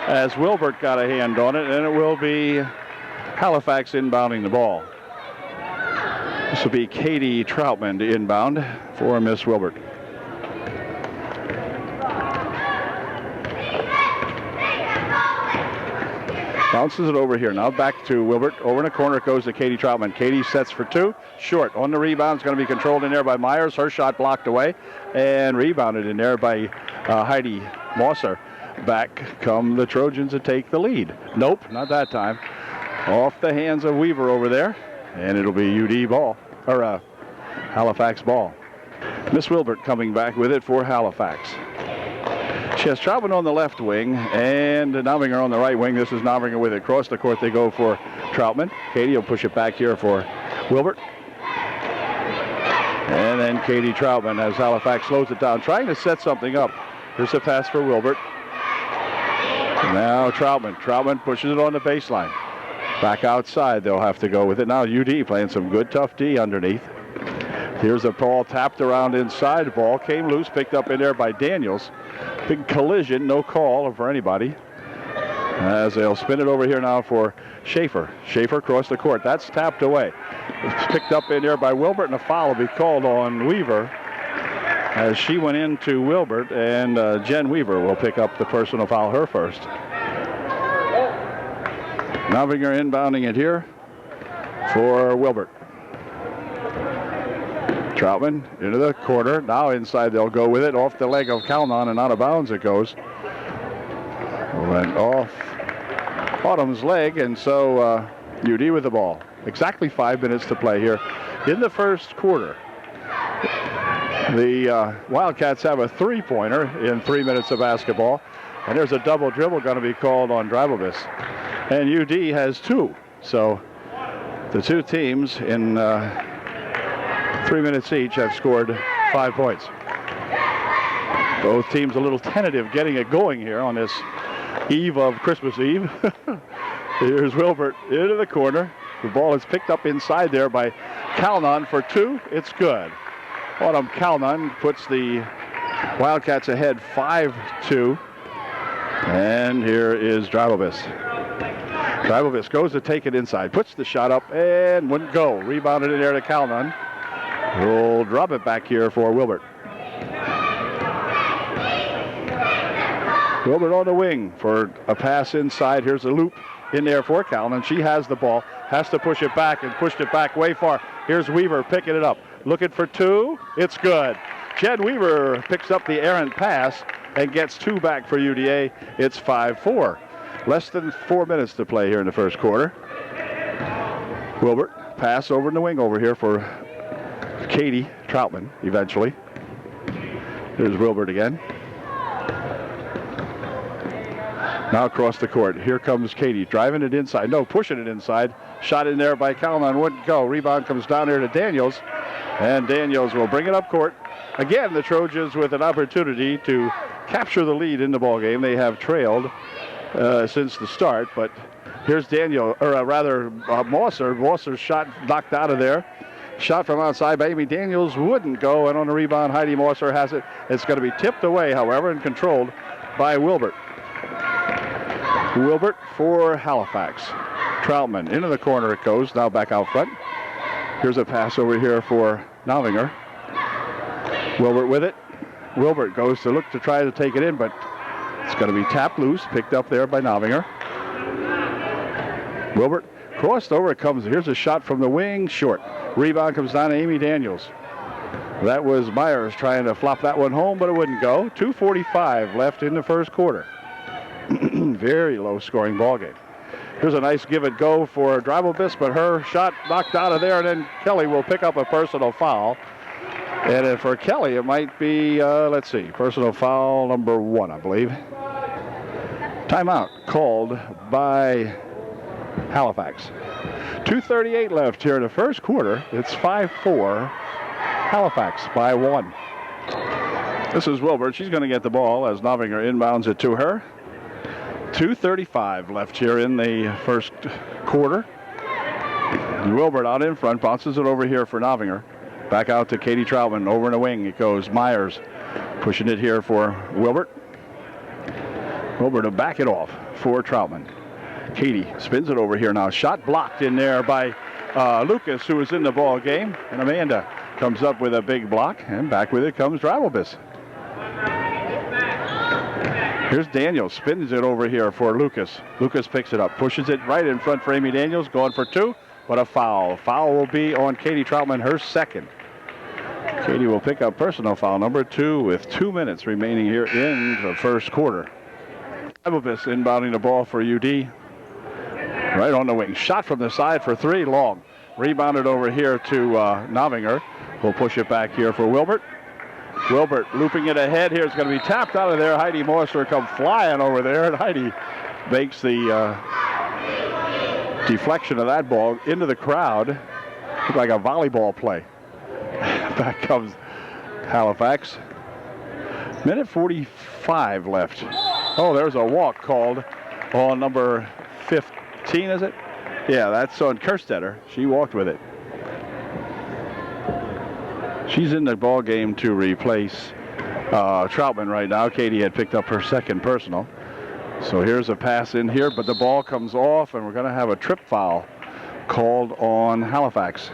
as Wilbert got a hand on it, and it will be Halifax inbounding the ball. This will be Katie Troutman to inbound for Miss Wilbert. Bounces it over here. Now back to Wilbert. Over in the corner it goes to Katie Troutman. Katie sets for two. Short. On the rebound. It's going to be controlled in there by Myers. Her shot blocked away. And rebounded in there by Heidi Mosser. Back come the Trojans to take the lead. Nope, not that time. Off the hands of Weaver over there. And it'll be UD ball. Or Halifax ball. Miss Wilbert coming back with it for Halifax. She has Troutman on the left wing and Novinger on the right wing. This is Novinger with it. Across the court they go for Troutman. Katie will push it back here for Wilbert. And then Katie Troutman as Halifax slows it down, trying to set something up. Here's a pass for Wilbert. Now Troutman. Troutman pushes it on the baseline. Back outside they'll have to go with it. Now UD playing some good tough D underneath. Here's a ball tapped around inside. The ball came loose, picked up in there by Daniels. Big collision, no call for anybody. As they'll spin it over here now for Schaefer. Schaefer across the court. That's tapped away. It's picked up in there by Wilbert, and a foul will be called on Weaver as she went into Wilbert, and Jen Weaver will pick up the personal foul, her first. Novinger inbounding it here for Wilbert. Troutman into the corner. Now inside they'll go with it. Off the leg of Calnon and out of bounds it goes. Went off Autumn's leg, and so UD with the ball. Exactly 5 minutes to play here in the first quarter. The Wildcats have a three-pointer in 3 minutes of basketball, and there's a double dribble going to be called on Dribelvis. And UD has 2. So the two teams in 3 minutes each have scored 5 points. Both teams a little tentative getting it going here on this eve of Christmas Eve. Here's Wilbert into the corner. The ball is picked up inside there by Calnon for 2. It's good. Autumn Calnon puts the Wildcats ahead 5-2. And here is Dribelvis. Dribelvis goes to take it inside, puts the shot up and wouldn't go. Rebounded in there to Calnon. We'll drop it back here for Wilbert. Wilbert on the wing for a pass inside. Here's a loop in there for Calnon. She has the ball, has to push it back and pushed it back way far. Here's Weaver picking it up, looking for 2. It's good. Jed Weaver picks up the errant pass and gets 2 back for UDA. It's 5-4. Less than 4 minutes to play here in the first quarter. Wilbert pass over in the wing over here for Katie Troutman eventually. Here's Wilbert again. Now across the court. Here comes Katie driving it inside. No, pushing it inside. Shot in there by Calnon. Wouldn't go. Rebound comes down here to Daniels. And Daniels will bring it up court. Again, the Trojans with an opportunity to capture the lead in the ball game. They have trailed since the start. But here's Mosser. Mosser's shot knocked out of there. Shot from outside by Amy Daniels. Wouldn't go. And on the rebound, Heidi Mosser has it. It's going to be tipped away, however, and controlled by Wilbert. Wilbert for Halifax. Troutman into the corner it goes. Now back out front. Here's a pass over here for Novinger. Wilbert with it. Wilbert goes to look to try to take it in, but it's going to be tapped loose. Picked up there by Novinger. Wilbert crossed over. It comes. Here's a shot from the wing. Short. Rebound comes down to Amy Daniels. That was Myers trying to flop that one home, but it wouldn't go. 2:45 left in the first quarter. Very low scoring ball game. Here's a nice give and go for Dribelvis, but her shot knocked out of there, and then Kelly will pick up a personal foul. And for Kelly, it might be, let's see, personal foul number 1, I believe. Timeout called by Halifax. 2:38 left here in the first quarter. It's 5-4, Halifax by 1. This is Wilbert. She's going to get the ball as Novinger inbounds it to her. 2:35 left here in the first quarter. Wilbert out in front, bounces it over here for Novinger. Back out to Katie Troutman. Over in the wing it goes. Myers pushing it here for Wilbert. Wilbert to back it off for Troutman. Katie spins it over here now. Shot blocked in there by Lucas, who was in the ball game. And Amanda comes up with a big block. And back with it comes Dribelvis. Here's Daniels, spins it over here for Lucas. Lucas picks it up, pushes it right in front for Amy Daniels, going for 2, but a foul. Foul will be on Katie Troutman, her second. Katie will pick up personal foul number 2 with 2 minutes remaining here in the first quarter. Dribelvis inbounding the ball for UD. Right on the wing. Shot from the side for 3, long. Rebounded over here to Novinger. We'll push it back here for Wilbert. Wilbert looping it ahead here. It's going to be tapped out of there. Heidi Mosser come flying over there, and Heidi makes the deflection of that ball into the crowd. Looked like a volleyball play. Back comes Halifax. Minute 45 left. Oh, there's a walk called on number 15, is it? Yeah, that's on Kerstetter. She walked with it. She's in the ball game to replace Troutman right now. Katie had picked up her second personal. So here's a pass in here, but the ball comes off, and we're going to have a trip foul called on Halifax.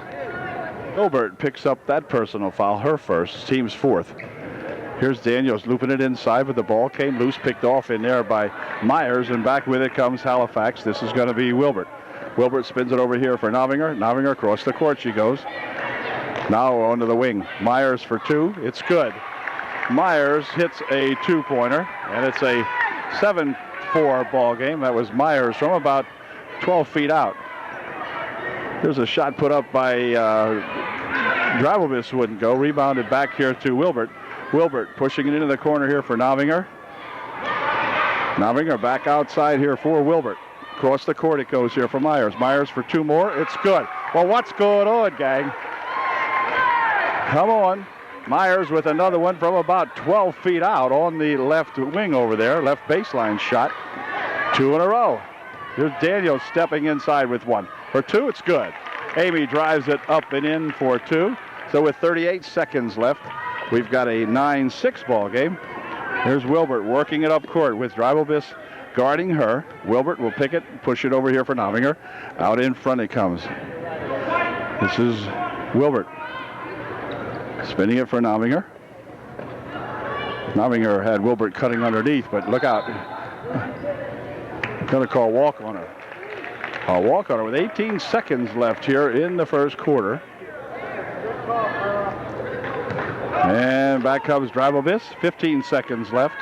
Gilbert picks up that personal foul, her first, team's 4th. Here's Daniels looping it inside, but the ball came loose, picked off in there by Myers, and back with it comes Halifax. This is going to be Wilbert. Wilbert spins it over here for Novinger. Novinger across the court she goes. Now onto the wing. Myers for 2. It's good. Myers hits a 2-pointer, and it's a 7 4 ball game. That was Myers from about 12 feet out. There's a shot put up by Drabelbis, wouldn't go. Rebounded back here to Wilbert. Wilbert pushing it into the corner here for Novinger. Novinger back outside here for Wilbert. Across the court it goes here for Myers. Myers for 2 more. It's good. Well, what's going on, gang? Come on. Myers with another one from about 12 feet out on the left wing over there. Left baseline shot. 2 in a row. Here's Daniels stepping inside with 1. For 2, it's good. Amy drives it up and in for 2. So with 38 seconds left, we've got a 9-6 ball game. Here's Wilbert working it up court with Drabelbis guarding her. Wilbert will pick it, push it over here for Novinger. Out in front it comes. This is Wilbert. Spinning it for Novinger. Novinger had Wilbert cutting underneath, but look out. Going to call walk on her. A walk on her with 18 seconds left here in the first quarter. And back comes Drabelbis. 15 seconds left.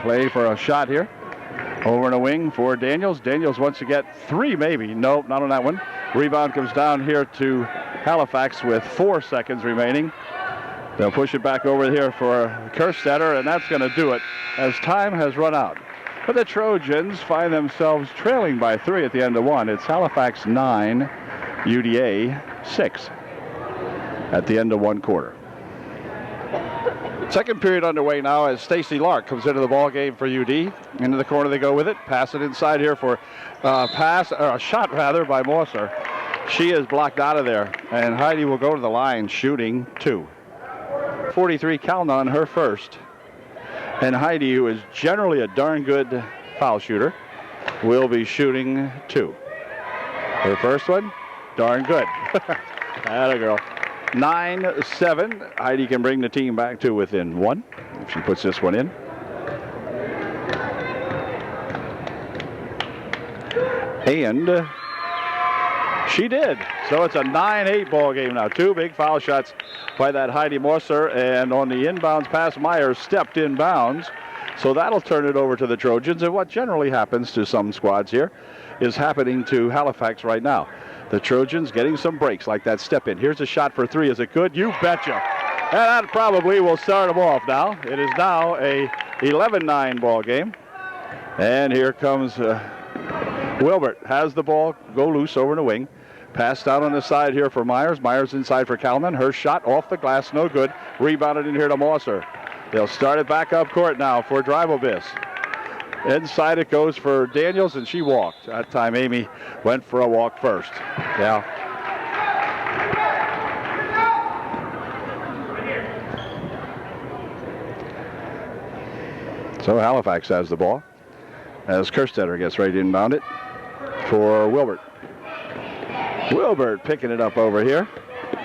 Play for a shot here. Over in a wing for Daniels. Daniels wants to get 3 maybe. Nope, not on that one. Rebound comes down here to Halifax with 4 seconds remaining. They'll push it back over here for Kerstetter, and that's going to do it as time has run out. But the Trojans find themselves trailing by 3 at the end of 1. It's Halifax 9, UDA 6 at the end of 1 quarter. Second period underway now as Stacy Lark comes into the ball game for UD. Into the corner they go with it. Pass it inside here for a shot rather by Morser. She is blocked out of there, and Heidi will go to the line shooting 2. 43 Calnon, her first. And Heidi, who is generally a darn good foul shooter, will be shooting 2. Her first one, darn good. Atta girl. 9-7. Heidi can bring the team back to within 1 if she puts this one in. And she did. So it's a 9-8 ball game now. 2 big foul shots by that Heidi Morser, and on the inbounds pass, Myers stepped inbounds. So that'll turn it over to the Trojans, and what generally happens to some squads here is happening to Halifax right now. The Trojans getting some breaks like that step in. Here's a shot for 3. Is it good? You betcha. And that probably will start them off now. It is now a 11-9 ball game. And here comes Wilbert. Has the ball, go loose over in the wing. Passed out on the side here for Myers. Myers inside for Calnon. Her shot off the glass, no good. Rebounded in here to Morser. They'll start it back up court now for Drabelbis. Inside it goes for Daniels, and she walked. That time Amy went for a walk first. Yeah. So Halifax has the ball as Kerstetter gets ready to inbound it for Wilbert. Wilbert picking it up over here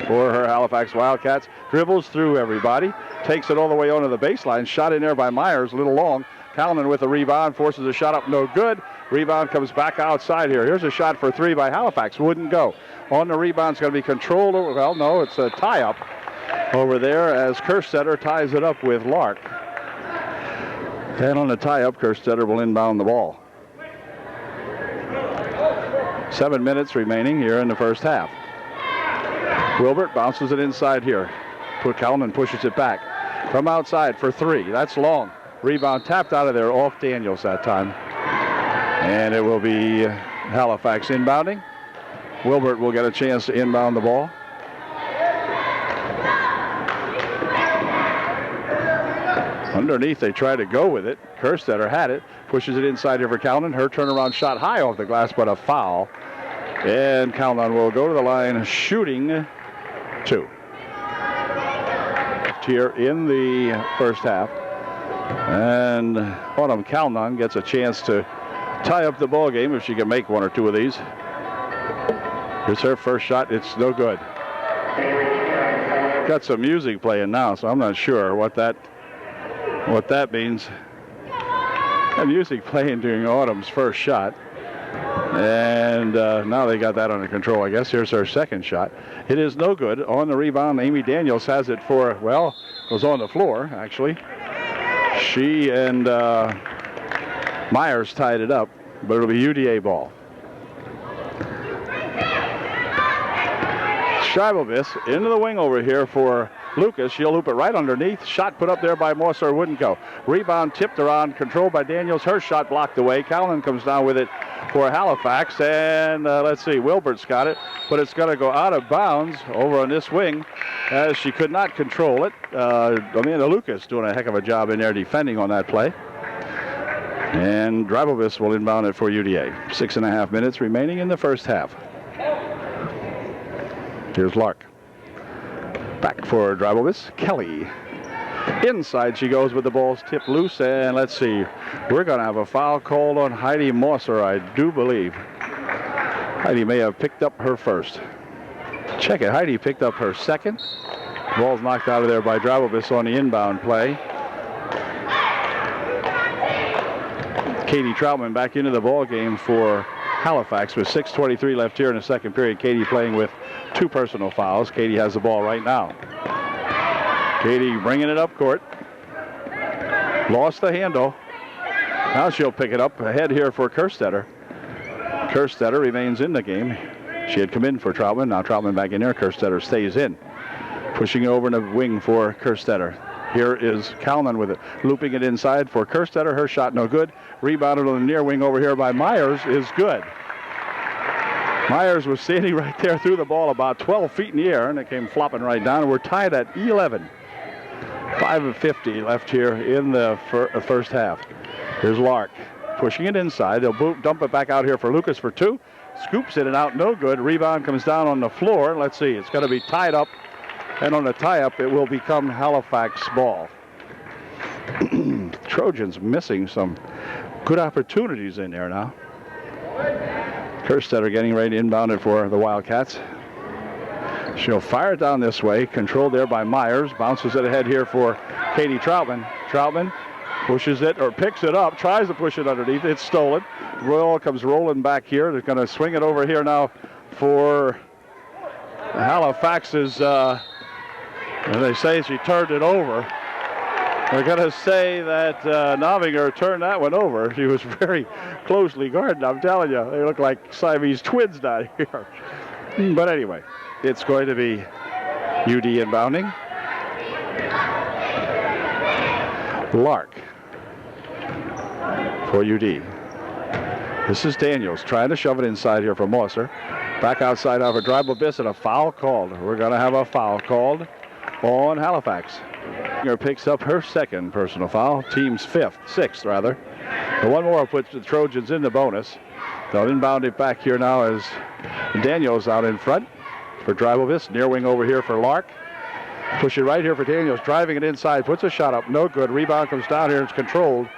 for her Halifax Wildcats. Dribbles through everybody. Takes it all the way onto the baseline. Shot in there by Myers, a little long. Calnon with a rebound, forces a shot up, no good. Rebound comes back outside here. Here's a shot for 3 by Halifax, wouldn't go. On the rebound, it's going to be controlled. Well, no, it's a tie-up over there as Kerstetter ties it up with Lark. And on the tie-up, Kerstetter will inbound the ball. 7 minutes remaining here in the first half. Wilbert bounces it inside here. Calnon pushes it back from outside for 3. That's long. Rebound tapped out of there off Daniels that time. And it will be Halifax inbounding. Wilbert will get a chance to inbound the ball. Underneath, they try to go with it. Kerstetter had it. Pushes it inside here for Calnon. Her turnaround shot high off the glass, but a foul. And Calnon will go to the line shooting 2. Here in the first half. And Autumn Calnon gets a chance to tie up the ball game if she can make 1 or 2 of these. Here's her first shot. It's no good. Got some music playing now, so I'm not sure what that means. The music playing during Autumn's first shot. And now they got that under control, I guess. Here's her second shot. It is no good. On the rebound, Amy Daniels has it for, well, was on the floor, actually. She and Myers tied it up, but it'll be UDA ball. Shrivelbis into the wing over here for Lucas. She'll loop it right underneath. Shot put up there by Morser, wouldn't go. Rebound tipped around, controlled by Daniels. Her shot blocked away. Calnon comes down with it for Halifax. And let's see, Wilbert's got it, but it's going to go out of bounds over on this wing as she could not control it. Amanda Lucas doing a heck of a job in there defending on that play. And Dribelvis will inbound it for UDA. 6.5 minutes remaining in the first half. Here's Lark. Back for Dribelvis. Kelly. Inside she goes with the ball's tipped loose. And let's see. We're going to have a foul called on Heidi Mosser, I do believe. Heidi may have picked up her first. Check it. Heidi picked up her second. Ball's knocked out of there by Dribelvis on the inbound play. Katie Troutman back into the ball game for Halifax with 6:23 left here in the second period. Katie playing with 2 personal fouls. Katie has the ball right now. Katie bringing it up court. Lost the handle. Now she'll pick it up ahead here for Kerstetter. Kerstetter remains in the game. She had come in for Troutman. Now Troutman back in there. Kerstetter stays in. Pushing it over in the wing for Kerstetter. Here is Calnon with it. Looping it inside for Kerstetter. Her shot no good. Rebounded on the near wing over here by Myers is good. Myers was standing right there, threw the ball about 12 feet in the air, and it came flopping right down. And we're tied at 11. 5:50 left here in the first half. Here's Lark pushing it inside. They'll dump it back out here for Lucas for 2. Scoops it and out, no good. Rebound comes down on the floor. Let's see, it's going to be tied up. And on the tie-up, it will become Halifax ball. Trojans missing some good opportunities in there now. Kerstetter getting ready to inbound it for the Wildcats. She'll fire it down this way, controlled there by Myers. Bounces it ahead here for Katie Troutman. Troutman pushes it or picks it up, tries to push it underneath. It's stolen. Royal comes rolling back here. They're going to swing it over here now for Halifax's... and they say she turned it over. They're going to say that Novinger turned that one over. She was very closely guarded. I'm telling you, they look like Siamese twins down here. But anyway, it's going to be UD inbounding. Lark for UD. This is Daniels trying to shove it inside here for Mosser. Back outside of a Dribelvis and a foul called. We're going to have a foul called on Halifax. Picks up her second personal foul, team's sixth rather. The one more puts the Trojans in the bonus. They'll inbound it back here now as Daniels out in front for Dribelvis. Near wing over here for Lark. Push it right here for Daniels, driving it inside, puts a shot up, no good. Rebound comes down here, it's controlled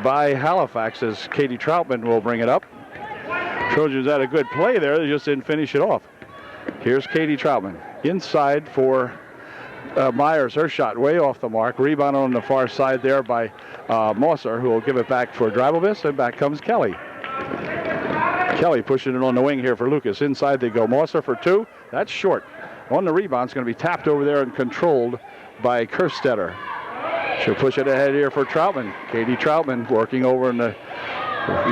by Halifax as Katie Troutman will bring it up. Trojans had a good play there, they just didn't finish it off. Here's Katie Troutman, inside for Myers, her shot way off the mark. Rebound on the far side there by Mosser, who will give it back for Dribelvis, and back comes Kelly. Kelly pushing it on the wing here for Lucas. Inside they go. Mosser for 2. That's short. On the rebound, it's going to be tapped over there and controlled by Kerstetter. She'll push it ahead here for Troutman. Katie Troutman working over in the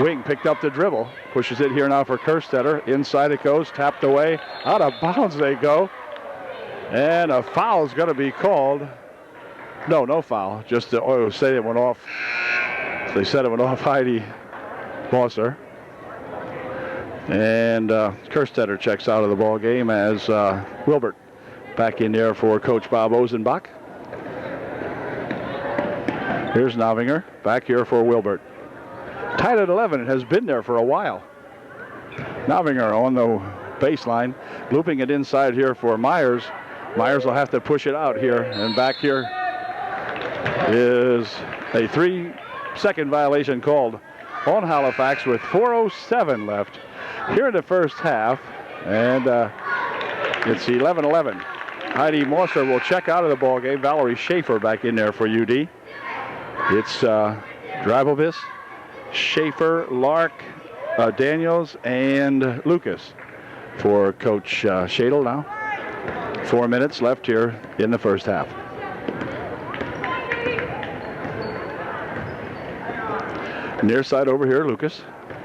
wing, picked up the dribble. Pushes it here now for Kerstetter. Inside it goes, tapped away. Out of bounds they go. And a foul is going to be called. No foul. Just to say it went off. They said it went off Heidi Mosser. And Kerstetter checks out of the ball game as Wilbert back in there for Coach Bob Ozenbach. Here's Novinger back here for Wilbert. Tied at 11. It has been there for a while. Novinger on the baseline, looping it inside here for Myers. Myers will have to push it out here, and back here is a 3-second violation called on Halifax with 4:07 left here in the first half, and it's 11-11. Heidi Mosser will check out of the ball game. Valerie Schaefer back in there for UD. It's Dribelvis, Schaefer, Lark, Daniels, and Lucas for Coach Shadle now. 4 minutes left here in the first half. Near side over here, Lucas.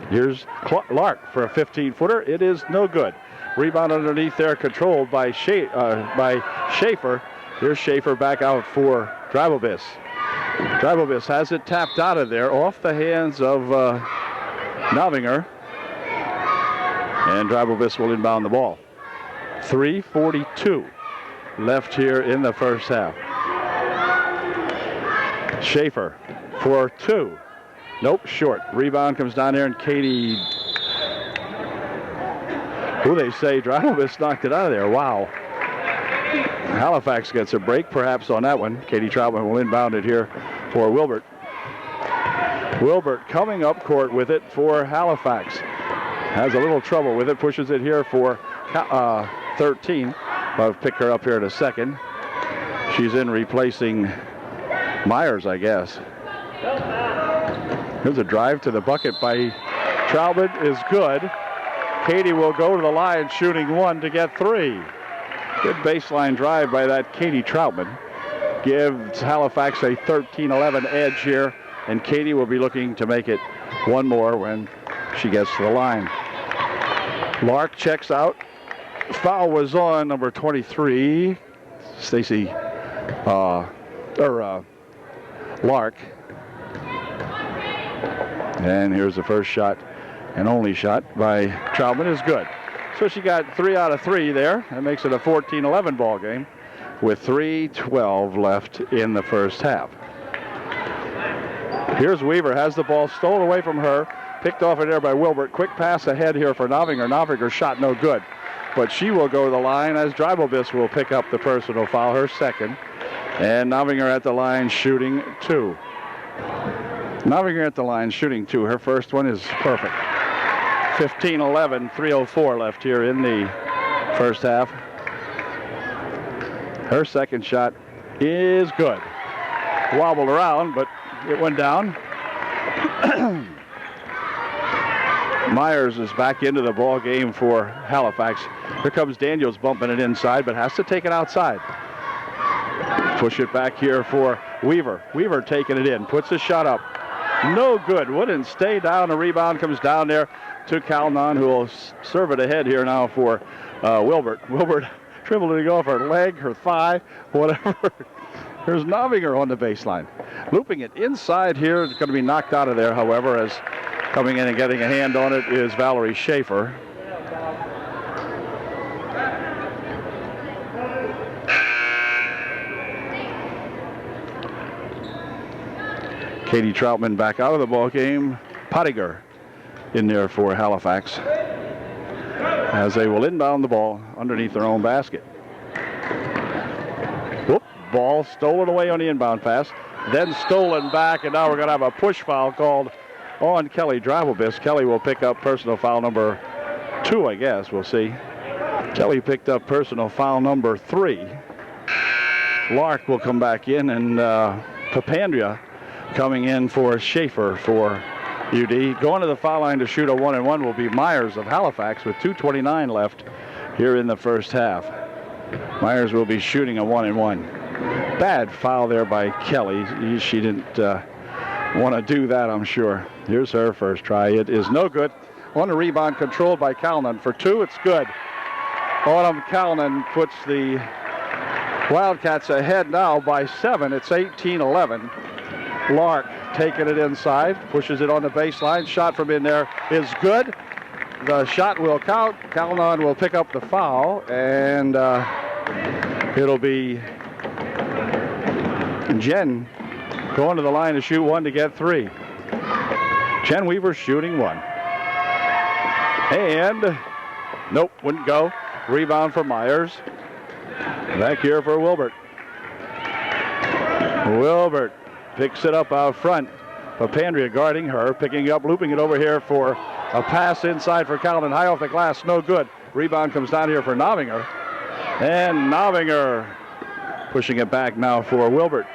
Here's Lark for a 15-footer. It is no good. Rebound underneath there, controlled by Schaefer. Here's Schaefer back out for Drabobis. Drabobis has it tapped out of there off the hands of Novinger. And Drabobis will inbound the ball. 3:42 left here in the first half. Schaefer for 2. Nope, short. Rebound comes down there, and Katie, who they say, Drabobis knocked it out of there. Wow. Halifax gets a break perhaps on that one. Katie Troutman will inbound it here for Wilbert. Wilbert coming up court with it for Halifax. Has a little trouble with it, pushes it here for 13. I'll pick her up here in a second. She's in replacing Myers, I guess. Here's a drive to the bucket by Troutman is good. Katie will go to the line shooting 1 to get 3. Good baseline drive by that Katie Troutman. Gives Halifax a 13-11 edge here, and Katie will be looking to make it one more when she gets to the line. Lark checks out. Foul was on number 23, Stacy, Lark. And here's the first shot and only shot by Troutman is good. So she got 3 out of 3 there. That makes it a 14-11 ball game with 3:12 left in the first half. Here's Weaver, has the ball stolen away from her, picked off in there by Wilbert. Quick pass ahead here for Novinger. Novinger's shot no good, but she will go to the line as Drabobis will pick up the personal foul, her second. And Novinger at the line shooting 2. Novinger at the line shooting 2. Her first one is perfect. 15-11, 3:04 left here in the first half. Her second shot is good. Wobbled around, but it went down. Myers is back into the ball game for Halifax. Here comes Daniels bumping it inside, but has to take it outside. Push it back here for Weaver. Weaver taking it in, puts a shot up. No good, wouldn't stay down. A rebound comes down there to Calnon, who will serve it ahead here now for Wilbert. Wilbert dribbling off her leg, her thigh, whatever. There's Novinger on the baseline. Looping it inside here. It's going to be knocked out of there, however, as coming in and getting a hand on it is Valerie Schaefer. Katie Troutman back out of the ball game. Pottinger in there for Halifax as they will inbound the ball underneath their own basket. Whoop, ball stolen away on the inbound pass, then stolen back, and now we're going to have a push foul called on Kelly Drabobis. Kelly will pick up personal foul number 2, I guess. We'll see. Kelly picked up personal foul number 3. Lark will come back in, and Papandrea coming in for Schaefer for UD. Going to the foul line to shoot a 1-and-1 will be Myers of Halifax with 2:29 left here in the first half. Myers will be shooting a 1-and-1. Bad foul there by Kelly. She didn't want to do that, I'm sure. Here's her first try. It is no good. On the rebound, controlled by Calnon. For 2, it's good. Autumn Calnon puts the Wildcats ahead now by 7. It's 18-11. Lark taking it inside, pushes it on the baseline. Shot from in there is good. The shot will count. Calnon will pick up the foul, and it'll be Jen going to the line to shoot 1 to get 3. Jen Weaver shooting 1. And nope, wouldn't go. Rebound for Myers. Back here for Wilbert. Wilbert picks it up out front. Papandrea guarding her, picking up, looping it over here for a pass inside for Calvin. High off the glass, no good. Rebound comes down here for Novinger. And Novinger pushing it back now for Wilbert.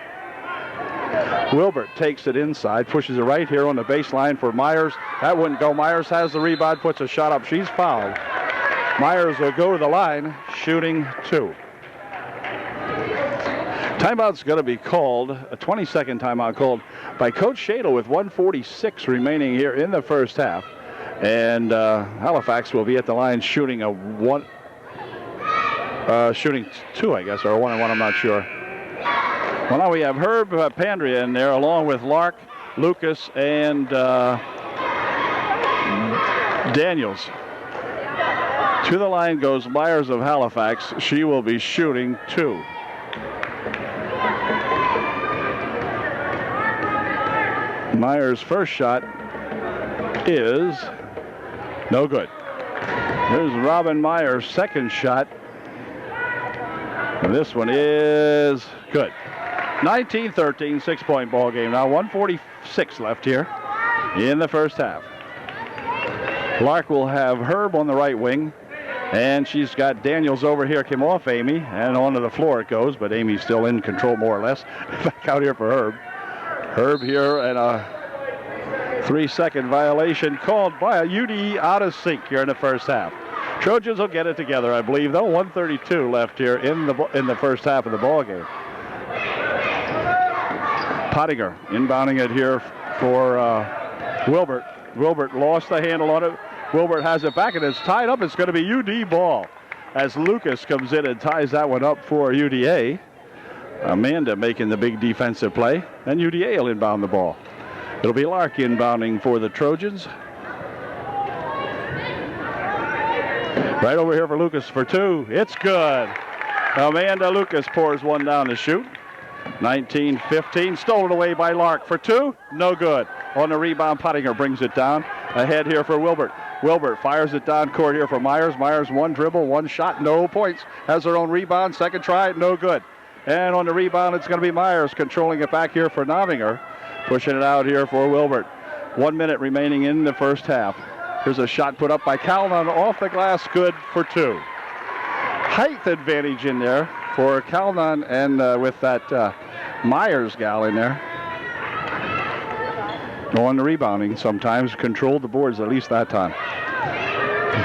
Wilbert takes it inside, pushes it right here on the baseline for Myers. That wouldn't go. Myers has the rebound, puts a shot up. She's fouled. Myers will go to the line, shooting 2. Timeout's going to be called, a 20-second timeout called by Coach Shadle with 1:46 remaining here in the first half. And Halifax will be at the line shooting shooting two, I guess, or a 1-and-1, I'm not sure. Well, now we have Herb Pandria in there along with Lark, Lucas, and Daniels. To the line goes Myers of Halifax. She will be shooting two. Myers' first shot is no good. Here's Robin Myers' second shot. And this one is good. 19-13, 6-point ball game now. 1:46 left here in the first half. Lark will have Herb on the right wing. And she's got Daniels over here, came off Amy, and onto the floor it goes, but Amy's still in control more or less. Back out here for Herb. Herb here, and a 3-second violation called by a UD out of sync here in the first half. Trojans will get it together, I believe, though. 1:32 left here in the first half of the ball game. Pottinger inbounding it here for Wilbert. Wilbert lost the handle on it. Wilbert has it back, and it's tied up. It's going to be UD ball as Lucas comes in and ties that one up for UDA. Amanda making the big defensive play, and UDA will inbound the ball. It'll be Lark inbounding for the Trojans. Right over here for Lucas for two. It's good. Amanda Lucas pours one down to shoot. 19-15, stolen away by Lark for two. No good. On the rebound, Pottinger brings it down. Ahead here for Wilbert. Wilbert fires it down court here for Myers. Myers, one dribble, one shot, no points. Has her own rebound, second try, no good. And on the rebound, it's going to be Myers controlling it back here for Novinger. Pushing it out here for Wilbert. 1 minute remaining in the first half. Here's a shot put up by Calnon off the glass, good for two. Height advantage in there for Calnon, and with that Myers gal in there. On the rebounding sometimes, controlled the boards at least that time.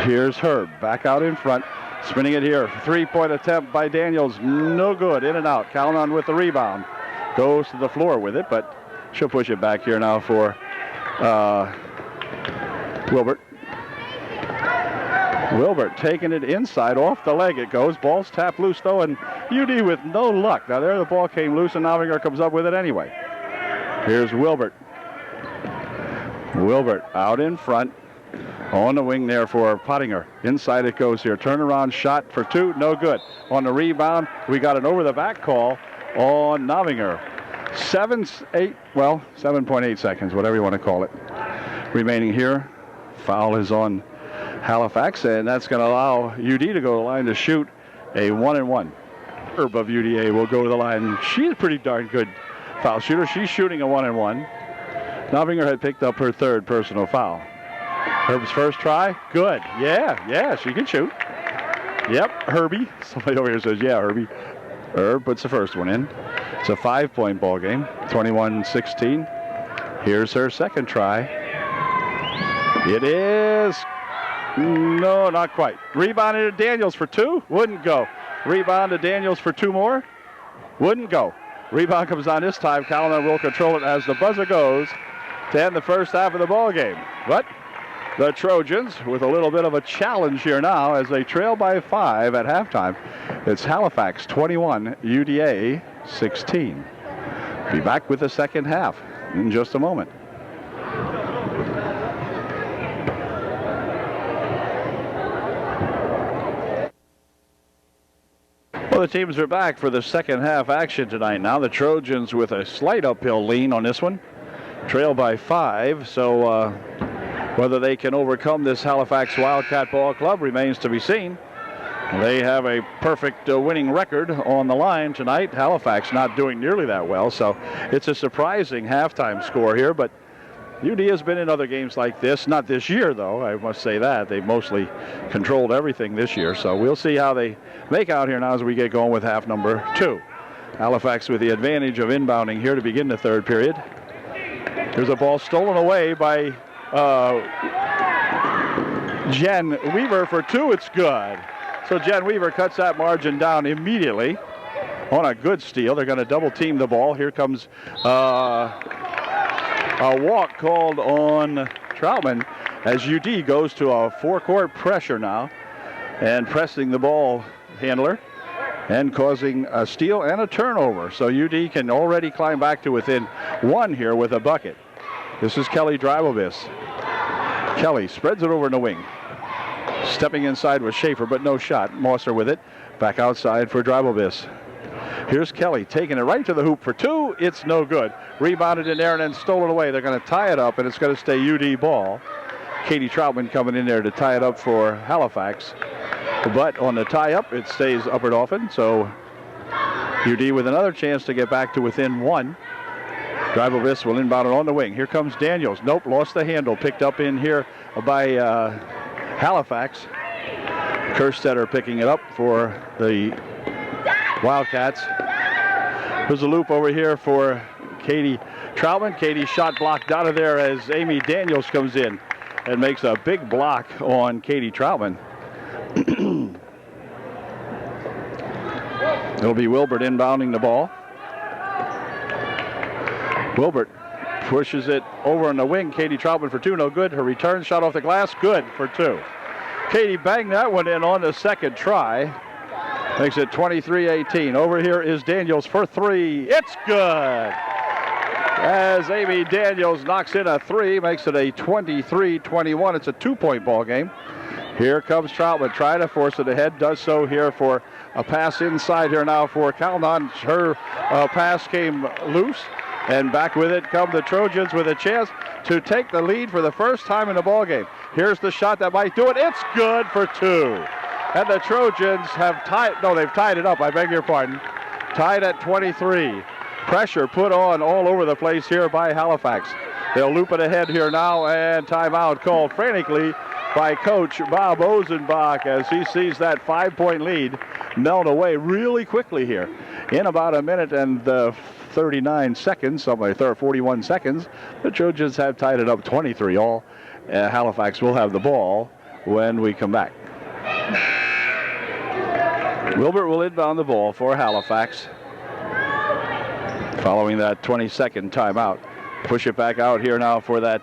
Here's Herb, back out in front, spinning it here. 3-point attempt by Daniels, no good, in and out. Calnon with the rebound. Goes to the floor with it, but she'll push it back here now for Wilbert. Wilbert taking it inside, off the leg it goes. Ball's tapped loose though, and UD with no luck. Now there the ball came loose, and Novinger comes up with it anyway. Here's Wilbert. Wilbert out in front. On the wing there for Pottinger. Inside it goes here. Turnaround shot for two, no good. On the rebound, we got an over-the-back call on Novinger. 7.8 seconds, whatever you want to call it. Remaining here. Foul is on Halifax, and that's going to allow UD to go to the line to shoot a 1-and-1. Herb of UDA will go to the line. She's a pretty darn good foul shooter. She's shooting a 1-and-1. Novinger had picked up her third personal foul. Herb's first try, good. Yeah, she can shoot. Yep, Herbie. Somebody over here says, yeah, Herbie. Herb puts the first one in. It's a 5-point ball game, 21-16. Here's her second try. It is, no, not quite. Rebounded to Daniels for two, wouldn't go. Rebound to Daniels for two more, wouldn't go. Rebound comes on this time. Calnon will control it as the buzzer goes to end the first half of the ball game. But the Trojans with a little bit of a challenge here now as they trail by 5 at halftime. It's Halifax 21, UDA 16. Be back with the second half in just a moment. Well, the teams are back for the second half action tonight now. The Trojans with a slight uphill lean on this one. Trail by 5, so whether they can overcome this Halifax Wildcat Ball Club remains to be seen. They have a perfect winning record on the line tonight. Halifax not doing nearly that well, so it's a surprising halftime score here, but UD has been in other games like this. Not this year, though, I must say that. They've mostly controlled everything this year, so we'll see how they make out here now as we get going with half number 2. Halifax with the advantage of inbounding here to begin the third period. Here's a ball stolen away by Jen Weaver for 2. It's good. So Jen Weaver cuts that margin down immediately. on a good steal. They're going to double team the ball. Here comes a walk called on Troutman as UD goes to a four-court pressure now and pressing the ball handler and causing a steal and a turnover. So UD can already climb back to within one here with a bucket. This is Kelly Dryblevis. Kelly spreads it over in the wing. Stepping inside with Schaefer, but no shot. Mosser with it. Back outside for Dryblevis. Here's Kelly taking it right to the hoop for two. It's no good. Rebounded in there and then stolen away. They're going to tie it up, and it's going to stay UD ball. Katie Troutman coming in there to tie it up for Halifax. But on the tie-up, it stays Upper Dauphin. So UD with another chance to get back to within one. Dryblevis will inbound it on the wing. Here comes Daniels. Nope, lost the handle. Picked up in here by Halifax. Kerstetter picking it up for the Wildcats. There's a loop over here for Katie Troutman. Katie shot blocked out of there as Amy Daniels comes in and makes a big block on Katie Troutman. It'll be Wilbert inbounding the ball. Wilbert pushes it over on the wing. Katie Troutman for two, no good. Her return shot off the glass, good for two. Katie banged that one in on the second try. Makes it 23-18. Over here is Daniels for three. It's good. As Amy Daniels knocks in a three, makes it a 23-21. It's a two-point ball game. Here comes Troutman, trying to force it ahead. Does so here for a pass inside here now for Calnon. Her pass came loose, and back with it come the Trojans with a chance to take the lead for the first time in the ball game. Here's the shot that might do it. It's good for two. And the Trojans have they've tied it up, I beg your pardon. Tied at 23. Pressure put on all over the place here by Halifax. They'll loop it ahead here now, and timeout called frantically by Coach Bob Ozenbach as he sees that 5-point lead melt away really quickly here. In about a minute and 39 seconds, 41 seconds, the Trojans have tied it up 23 all. Halifax will have the ball when we come back. Wilbert will inbound the ball for Halifax. Following that 20-second timeout. Push it back out here now for that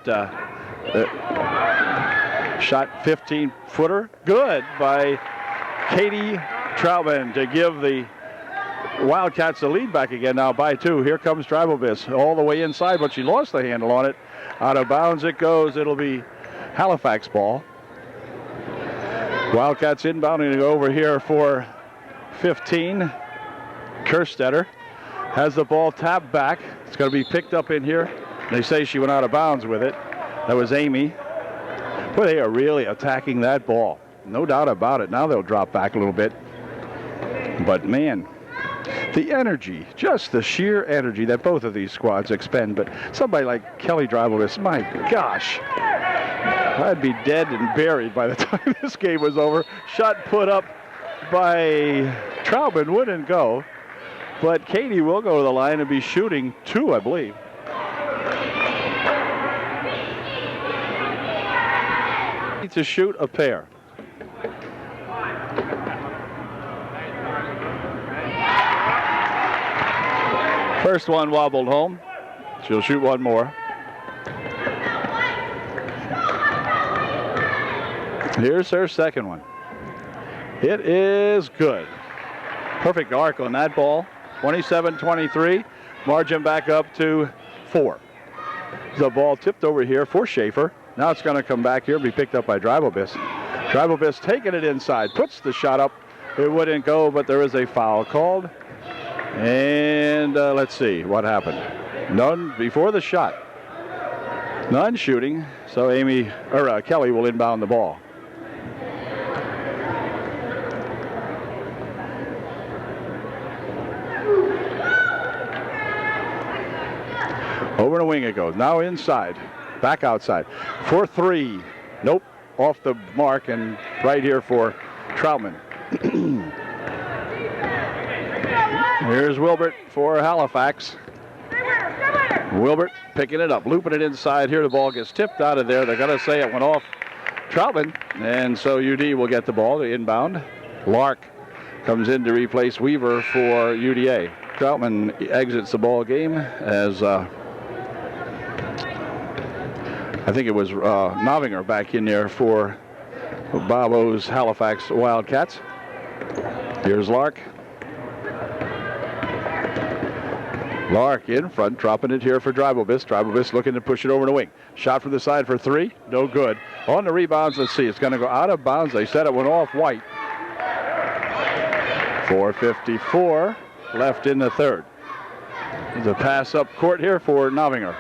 shot 15-footer. Good by Katie Troutman to give the Wildcats the lead back again now by two. Here comes Dryblevis all the way inside, but she lost the handle on it. Out of bounds it goes. It'll be Halifax ball. Wildcats inbounding over here for 15. Kerstetter has the ball tapped back. It's going to be picked up in here. They say she went out of bounds with it. That was Amy. Boy, they are really attacking that ball. No doubt about it. Now they'll drop back a little bit. But, man, the energy, just the sheer energy that both of these squads expend. But somebody like Kelly Dryblevis, my gosh, I'd be dead and buried by the time this game was over. Shot put up by Troutman wouldn't go. But Katie will go to the line and be shooting two, I believe. To shoot a pair. First one wobbled home. She'll shoot one more. Here's her second one. It is good. Perfect arc on that ball. 27-23. Margin back up to 4. The ball tipped over here for Schaefer. Now it's going to come back here and be picked up by Dryblevis. Dryblevis taking it inside. Puts the shot up. It wouldn't go, but there is a foul called. And let's see what happened. None before the shot. None shooting. So Kelly will inbound the ball. Over the wing it goes. Now inside. Back outside. For three. Nope. Off the mark and right here for Troutman. Here's Wilbert for Halifax. Wilbert picking it up, looping it inside. Here the ball gets tipped out of there. They're going to say it went off Troutman. And so UD will get the ball to inbound. Lark comes in to replace Weaver for UDA. Troutman exits the ball game as I think it was Novinger back in there for Bob O's Halifax Wildcats. Here's Lark. Lark in front, dropping it here for Drybobis. Drybobis looking to push it over the wing. Shot from the side for three, no good. On the rebounds, let's see, it's going to go out of bounds. They said it went off White. 4:54 left in the third. The pass up court here for Novinger.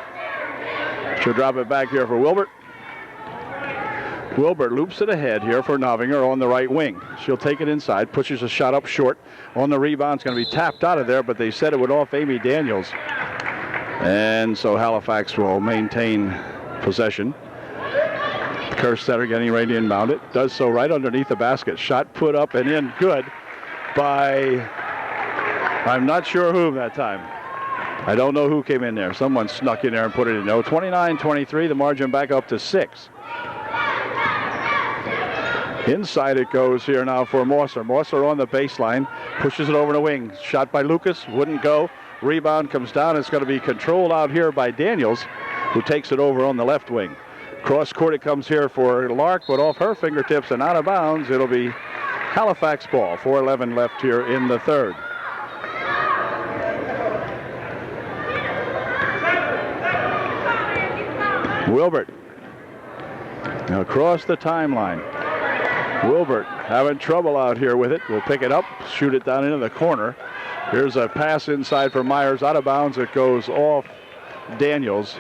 She'll drop it back here for Wilbert. Wilbert loops it ahead here for Novinger on the right wing. She'll take it inside, pushes a shot up short. On the rebound, it's going to be tapped out of there, but they said it went off Amy Daniels. And so Halifax will maintain possession. Kerstetter getting ready to inbound it. Does so right underneath the basket. Shot put up and in good by, I'm not sure whom that time. I don't know who came in there. Someone snuck in there and put it in. No, 29-23, the margin back up to 6. Inside it goes here now for Mosser. Mosser on the baseline, pushes it over the wing. Shot by Lucas, wouldn't go. Rebound comes down. It's going to be controlled out here by Daniels, who takes it over on the left wing. Cross court it comes here for Lark, but off her fingertips and out of bounds. It'll be Halifax ball. 4:11 left here in the third. Wilbert across the timeline. Wilbert having trouble out here with it. Will pick it up, shoot it down into the corner. Here's a pass inside for Myers. Out of bounds. It goes off Daniels.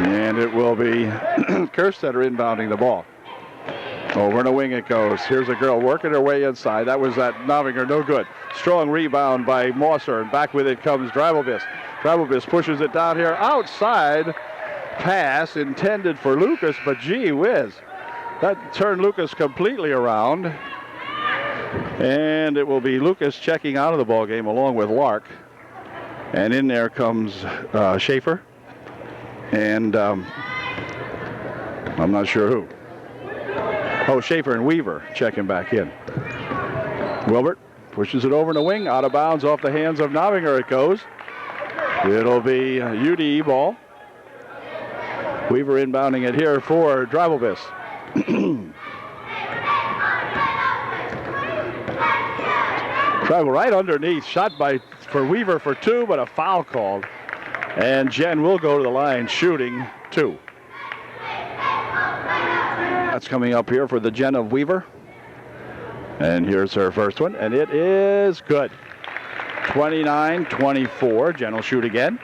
And it will be Kerstetter inbounding the ball. Over in the wing it goes. Here's a girl working her way inside. That was that Novinger, no good. Strong rebound by Mosser, and back with it comes Drybobis. Drybobis pushes it down here outside. Pass intended for Lucas, but gee whiz. That turned Lucas completely around. And it will be Lucas checking out of the ball game along with Lark. And in there comes Schaefer. And I'm not sure who. Oh, Schaefer and Weaver checking back in. Wilbert pushes it over in the wing. Out of bounds off the hands of Novinger it goes. It'll be UDE ball. Weaver inbounding it here for Drybobis. Travel right underneath. Shot for Weaver for two, but a foul called. And Jen will go to the line shooting two. That's coming up here for the Jen of Weaver. And here's her first one, and it is good. 29-24. Jen will shoot again.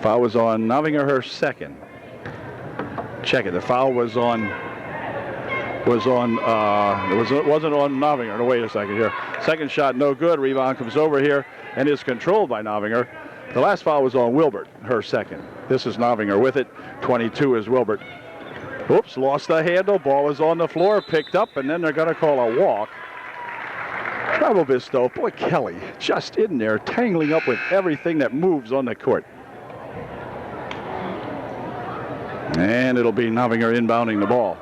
Foul was on Novinger, her second. Check it. The foul was on. It wasn't on Novinger. No, wait a second here. Second shot, no good. Rebound comes over here and is controlled by Novinger. The last foul was on Wilbert, her second. This is Novinger with it. 22 is Wilbert. Oops, lost the handle. Ball is on the floor, picked up, and then they're going to call a walk. Drybobis, though, boy, Kelly just in there, tangling up with everything that moves on the court. And it'll be Novinger inbounding the ball.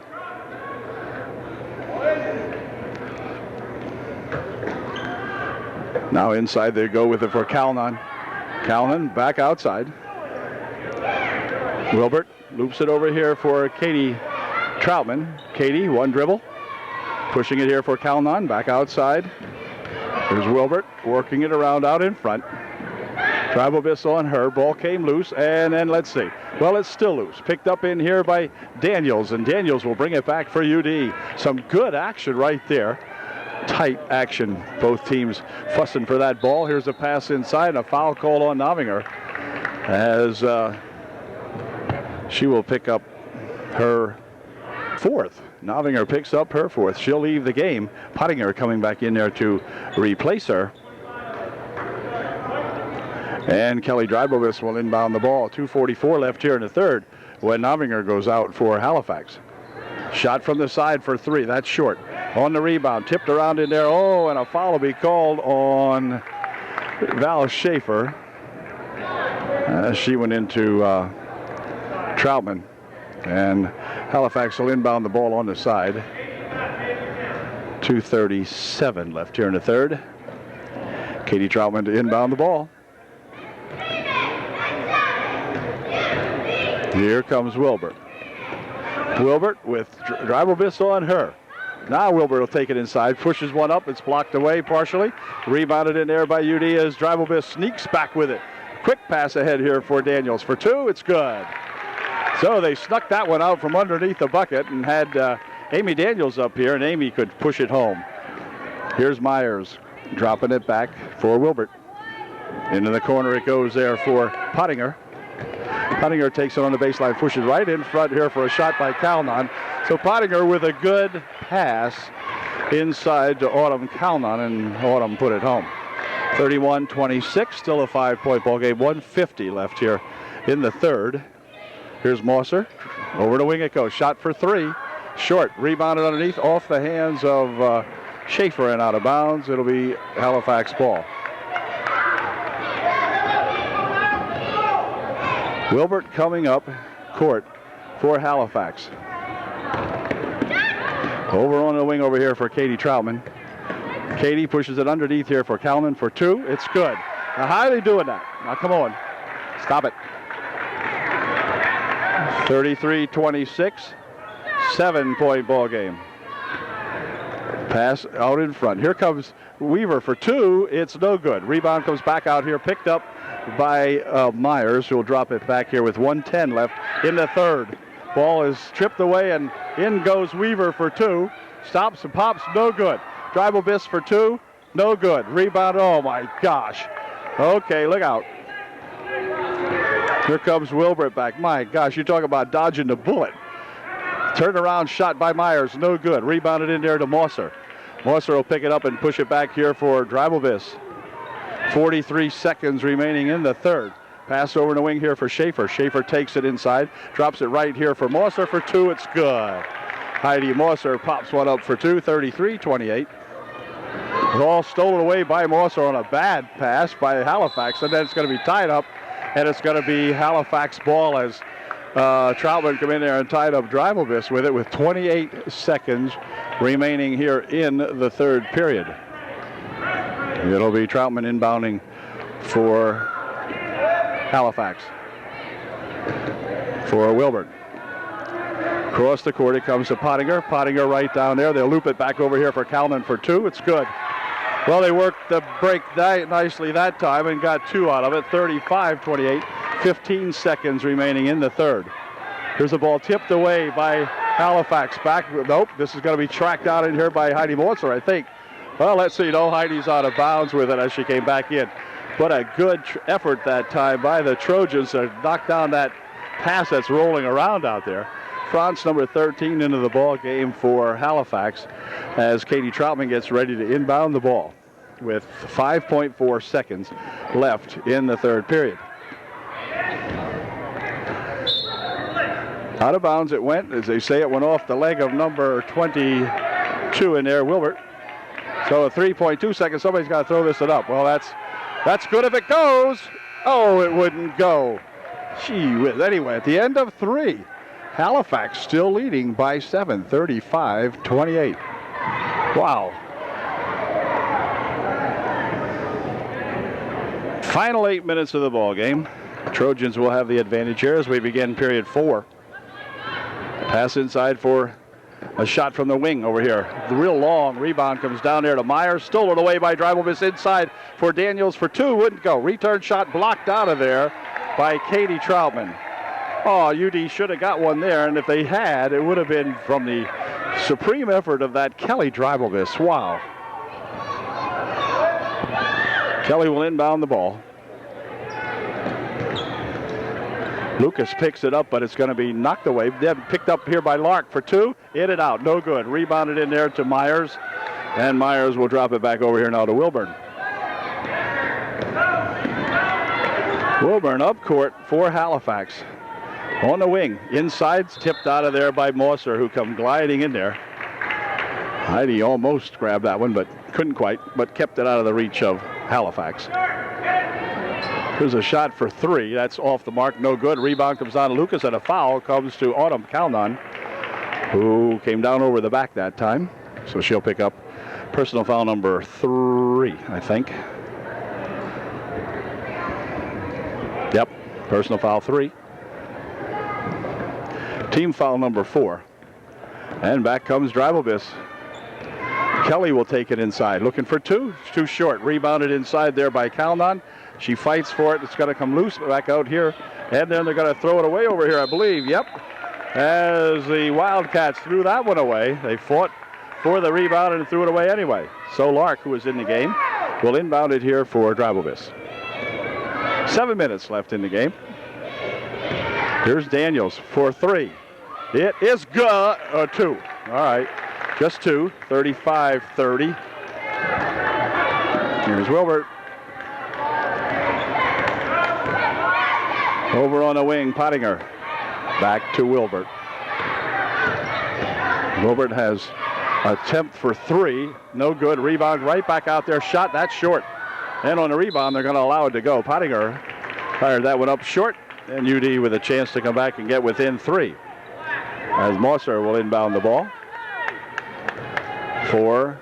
Now inside they go with it for Calnon. Calnon back outside. Wilbert loops it over here for Katie Troutman. Katie, one dribble. Pushing it here for Calnon, back outside. There's Wilbert working it around out in front. Drybobis on her. Ball came loose, and then let's see. Well, it's still loose. Picked up in here by Daniels, and Daniels will bring it back for UD. Some good action right there. Tight action. Both teams fussing for that ball. Here's a pass inside, a foul call on Novinger as she will pick up her fourth. Novinger picks up her fourth. She'll leave the game. Pottinger coming back in there to replace her. And Kelly Drybobis will inbound the ball. 2:44 left here in the third when Novinger goes out for Halifax. Shot from the side for three. That's short. On the rebound. Tipped around in there. Oh, and a foul will be called on Val Schaefer. She went into Troutman. And Halifax will inbound the ball on the side 2:37 left here in the third. Katie Troutman to inbound the ball. Here comes Wilbert. Wilbert with Dribelbiss on her. Now Wilbert will take it inside, pushes one up, it's blocked away partially. Rebounded in there by UD as Dribelbiss sneaks back with it. Quick pass ahead here for Daniels. For two, it's good. So they snuck that one out from underneath the bucket and had Amy Daniels up here, and Amy could push it home. Here's Myers dropping it back for Wilbert. Into the corner it goes there for Pottinger. Pottinger takes it on the baseline, pushes right in front here for a shot by Calnon. So Pottinger with a good pass inside to Autumn Calnon, and Autumn put it home. 31-26, still a 5-point ball game. 1:50 left here in the third. Here's Mosser. Over the wing it goes. Shot for three. Short. Rebounded underneath off the hands of Schaefer and out of bounds. It'll be Halifax ball. Wilbert coming up court for Halifax. Over on the wing over here for Katie Troutman. Katie pushes it underneath here for Calnon for two. It's good. Now how are they doing that? Now come on. Stop it. 33-26. 7-point ball game. Pass out in front. Here comes Weaver for two. It's no good. Rebound comes back out here. Picked up by Myers, who will drop it back here with 1:10 left in the third. Ball is tripped away, and in goes Weaver for two. Stops and pops, no good. Dribelbiss for two, no good. Rebound, oh my gosh. Okay, look out. Here comes Wilbert back. My gosh, you talk about dodging the bullet. Turnaround shot by Myers, no good. Rebounded in there to Mosser. Mosser will pick it up and push it back here for Dribelbiss. 43 seconds remaining in the third. Pass over the wing here for Schaefer. Schaefer takes it inside, drops it right here for Mosser for two. It's good. Heidi Mosser pops one up for two, 33-28. Ball stolen away by Mosser on a bad pass by Halifax, and then it's going to be tied up, and it's going to be Halifax ball as Troutman come in there and tied up Dribelbiss with it with 28 seconds remaining here in the third period. It'll be Troutman inbounding for Halifax. For Wilbert. Across the court it comes to Pottinger. Pottinger right down there. They'll loop it back over here for Calnon for two. It's good. Well, they worked the break nicely that time and got two out of it. 35-28. 15 seconds remaining in the third. Here's the ball tipped away by Halifax. Back. Nope. This is going to be tracked out in here by Heidi Mosser, I think. Well, let's see. No, Heidi's out of bounds with it as she came back in. But a good effort that time by the Trojans to knock down that pass that's rolling around out there. France, number 13, into the ball game for Halifax as Katie Troutman gets ready to inbound the ball with 5.4 seconds left in the third period. Out of bounds it went. As they say, it went off the leg of number 22 in there, Wilbert. So a 3.2 seconds. Somebody's got to throw this up. Well, that's good if it goes. Oh, it wouldn't go. Gee whiz. Anyway, at the end of three, Halifax still leading by 7, 35-28. Wow. Final 8 minutes of the ball game. Trojans will have the advantage here as we begin period 4. Pass inside for a shot from the wing over here. The real long rebound comes down there to Myers. Stolen away by Dribelbiss inside for Daniels for two. Wouldn't go. Return shot blocked out of there by Katie Troutman. Oh, UD should have got one there, and if they had, it would have been from the supreme effort of that Kelly Dribelbiss. Wow. Kelly will inbound the ball. Lucas picks it up, but it's going to be knocked away. Then picked up here by Lark for two. In and out. No good. Rebounded in there to Myers. And Myers will drop it back over here now to Wilburn. Wilburn up court for Halifax. On the wing. Inside, tipped out of there by Mosser, who come gliding in there. Heidi almost grabbed that one, but couldn't quite, but kept it out of the reach of Halifax. Here's a shot for three. That's off the mark. No good. Rebound comes down to Lucas, and a foul comes to Autumn Calnon, who came down over the back that time. So she'll pick up Personal foul number 3, I think. Yep, personal foul 3. Team foul number 4. And back comes Dreibelbiss. Kelly will take it inside. Looking for 2. It's too short. Rebounded inside there by Calnon. She fights for it. It's going to come loose back out here. And then they're going to throw it away over here, I believe. Yep. As the Wildcats threw that one away, they fought for the rebound and threw it away anyway. So Lark, who is in the game, will inbound it here for Dreibelbiss. 7 minutes left in the game. Here's Daniels for 3. It is good. 2. All right. Just 2. 35-30. Here's Wilbert. Over on the wing, Pottinger. Back to Wilbert. Wilbert has attempt for 3. No good. Rebound right back out there. Shot. That's short. And on the rebound, they're going to allow it to go. Pottinger fired that one up short. And UD with a chance to come back and get within 3. As Mosser will inbound the ball for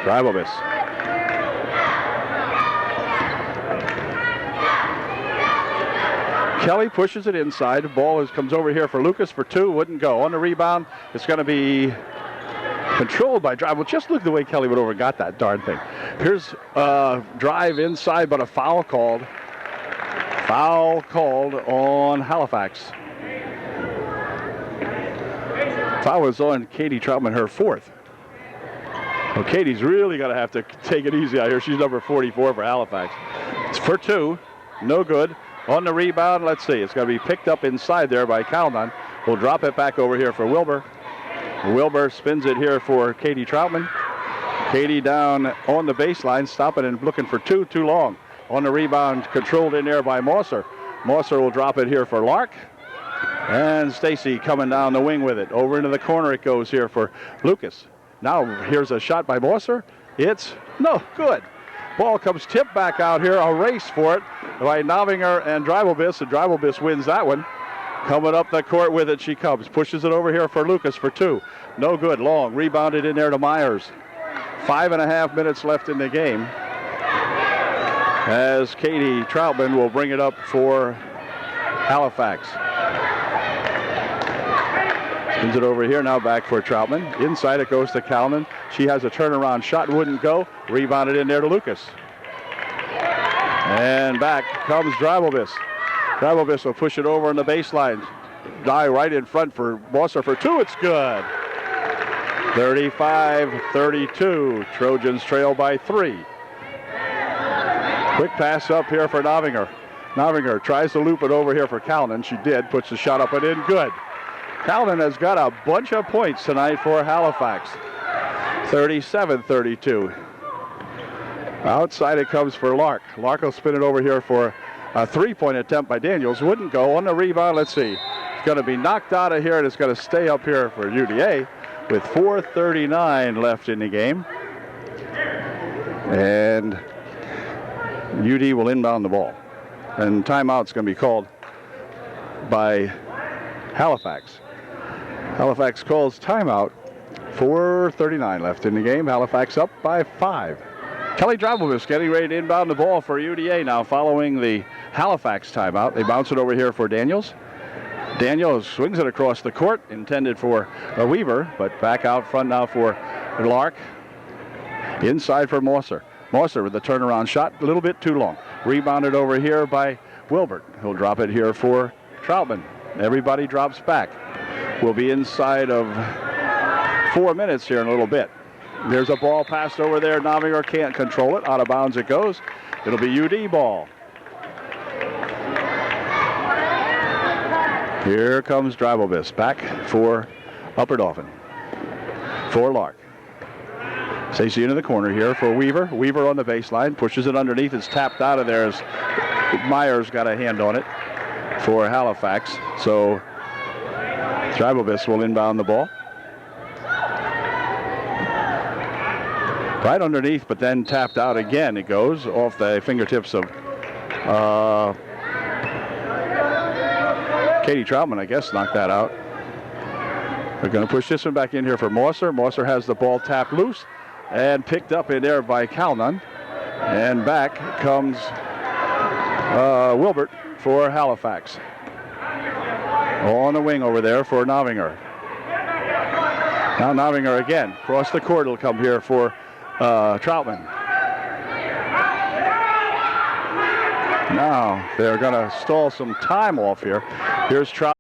Dreibelbiss. Kelly pushes it inside. The ball comes over here for Lucas for 2. Wouldn't go. On the rebound, it's going to be controlled by Drive. Well, just look at the way Kelly went over and got that darn thing. Here's drive inside, but a foul called. Foul called on Halifax. Foul was on Katie Troutman, her 4th. Well, Katie's really going to have to take it easy out here. She's number 44 for Halifax. It's for 2. No good. On the rebound, let's see. It's going to be picked up inside there by Calnon. We'll drop it back over here for Wilbur. Wilbur spins it here for Katie Troutman. Katie down on the baseline, stopping and looking for 2. Too long. On the rebound, controlled in there by Mosser. Mosser will drop it here for Lark. And Stacy coming down the wing with it. Over into the corner it goes here for Lucas. Now here's a shot by Mosser. It's no good. Ball comes tipped back out here. A race for it by Novinger and Dreibelbiss. And Dreibelbiss wins that one. Coming up the court with it, she comes. Pushes it over here for Lucas for 2. No good. Long. Rebounded in there to Myers. 5.5 minutes left in the game. As Katie Troutman will bring it up for Halifax. Spins it over here, now back for Troutman. Inside it goes to Calnon. She has a turnaround shot, wouldn't go. Rebounded in there to Lucas. And back comes Dreibelbiss. Dreibelbiss will push it over on the baseline. Die right in front for Mosser for 2. It's good. 35-32. Trojans trail by 3. Quick pass up here for Novinger. Novinger tries to loop it over here for Calnon. She did. Puts the shot up and in. Good. Calnon has got a bunch of points tonight for Halifax. 37-32. Outside it comes for Lark. Lark will spin it over here for a 3-point attempt by Daniels. Wouldn't go. On the rebound, let's see. It's going to be knocked out of here, and it's going to stay up here for UDA with 4:39 left in the game. And UD will inbound the ball. And timeout's going to be called by Halifax. Halifax calls timeout. 4:39 left in the game. Halifax up by 5. Kelly Dreibelbiss getting ready to inbound the ball for UDA now following the Halifax timeout. They bounce it over here for Daniels. Daniels swings it across the court, intended for Weaver, but back out front now for Lark. Inside for Mosser. Mosser with the turnaround shot, a little bit too long. Rebounded over here by Wilbert. He'll drop it here for Troutman. Everybody drops back. We'll be inside of 4 minutes here in a little bit. There's a ball passed over there. Novinger can't control it. Out of bounds it goes. It'll be UD ball. Here comes Dreibelbiss back for Upper Dauphin. For Lark. Stacey into the corner here for Weaver. Weaver on the baseline. Pushes it underneath. It's tapped out of there as Myers got a hand on it for Halifax. So Dreibelbiss will inbound the ball. Right underneath, but then tapped out again. It goes off the fingertips of Katie Troutman, I guess, knocked that out. They're going to push this one back in here for Mosser. Mosser has the ball tapped loose. and picked up in there by Calnon. And back comes Wilbert for Halifax. On the wing over there for Novinger. Now Novinger again. Across the court will come here for Troutman. Now they're going to stall some time off here. Here's Troutman.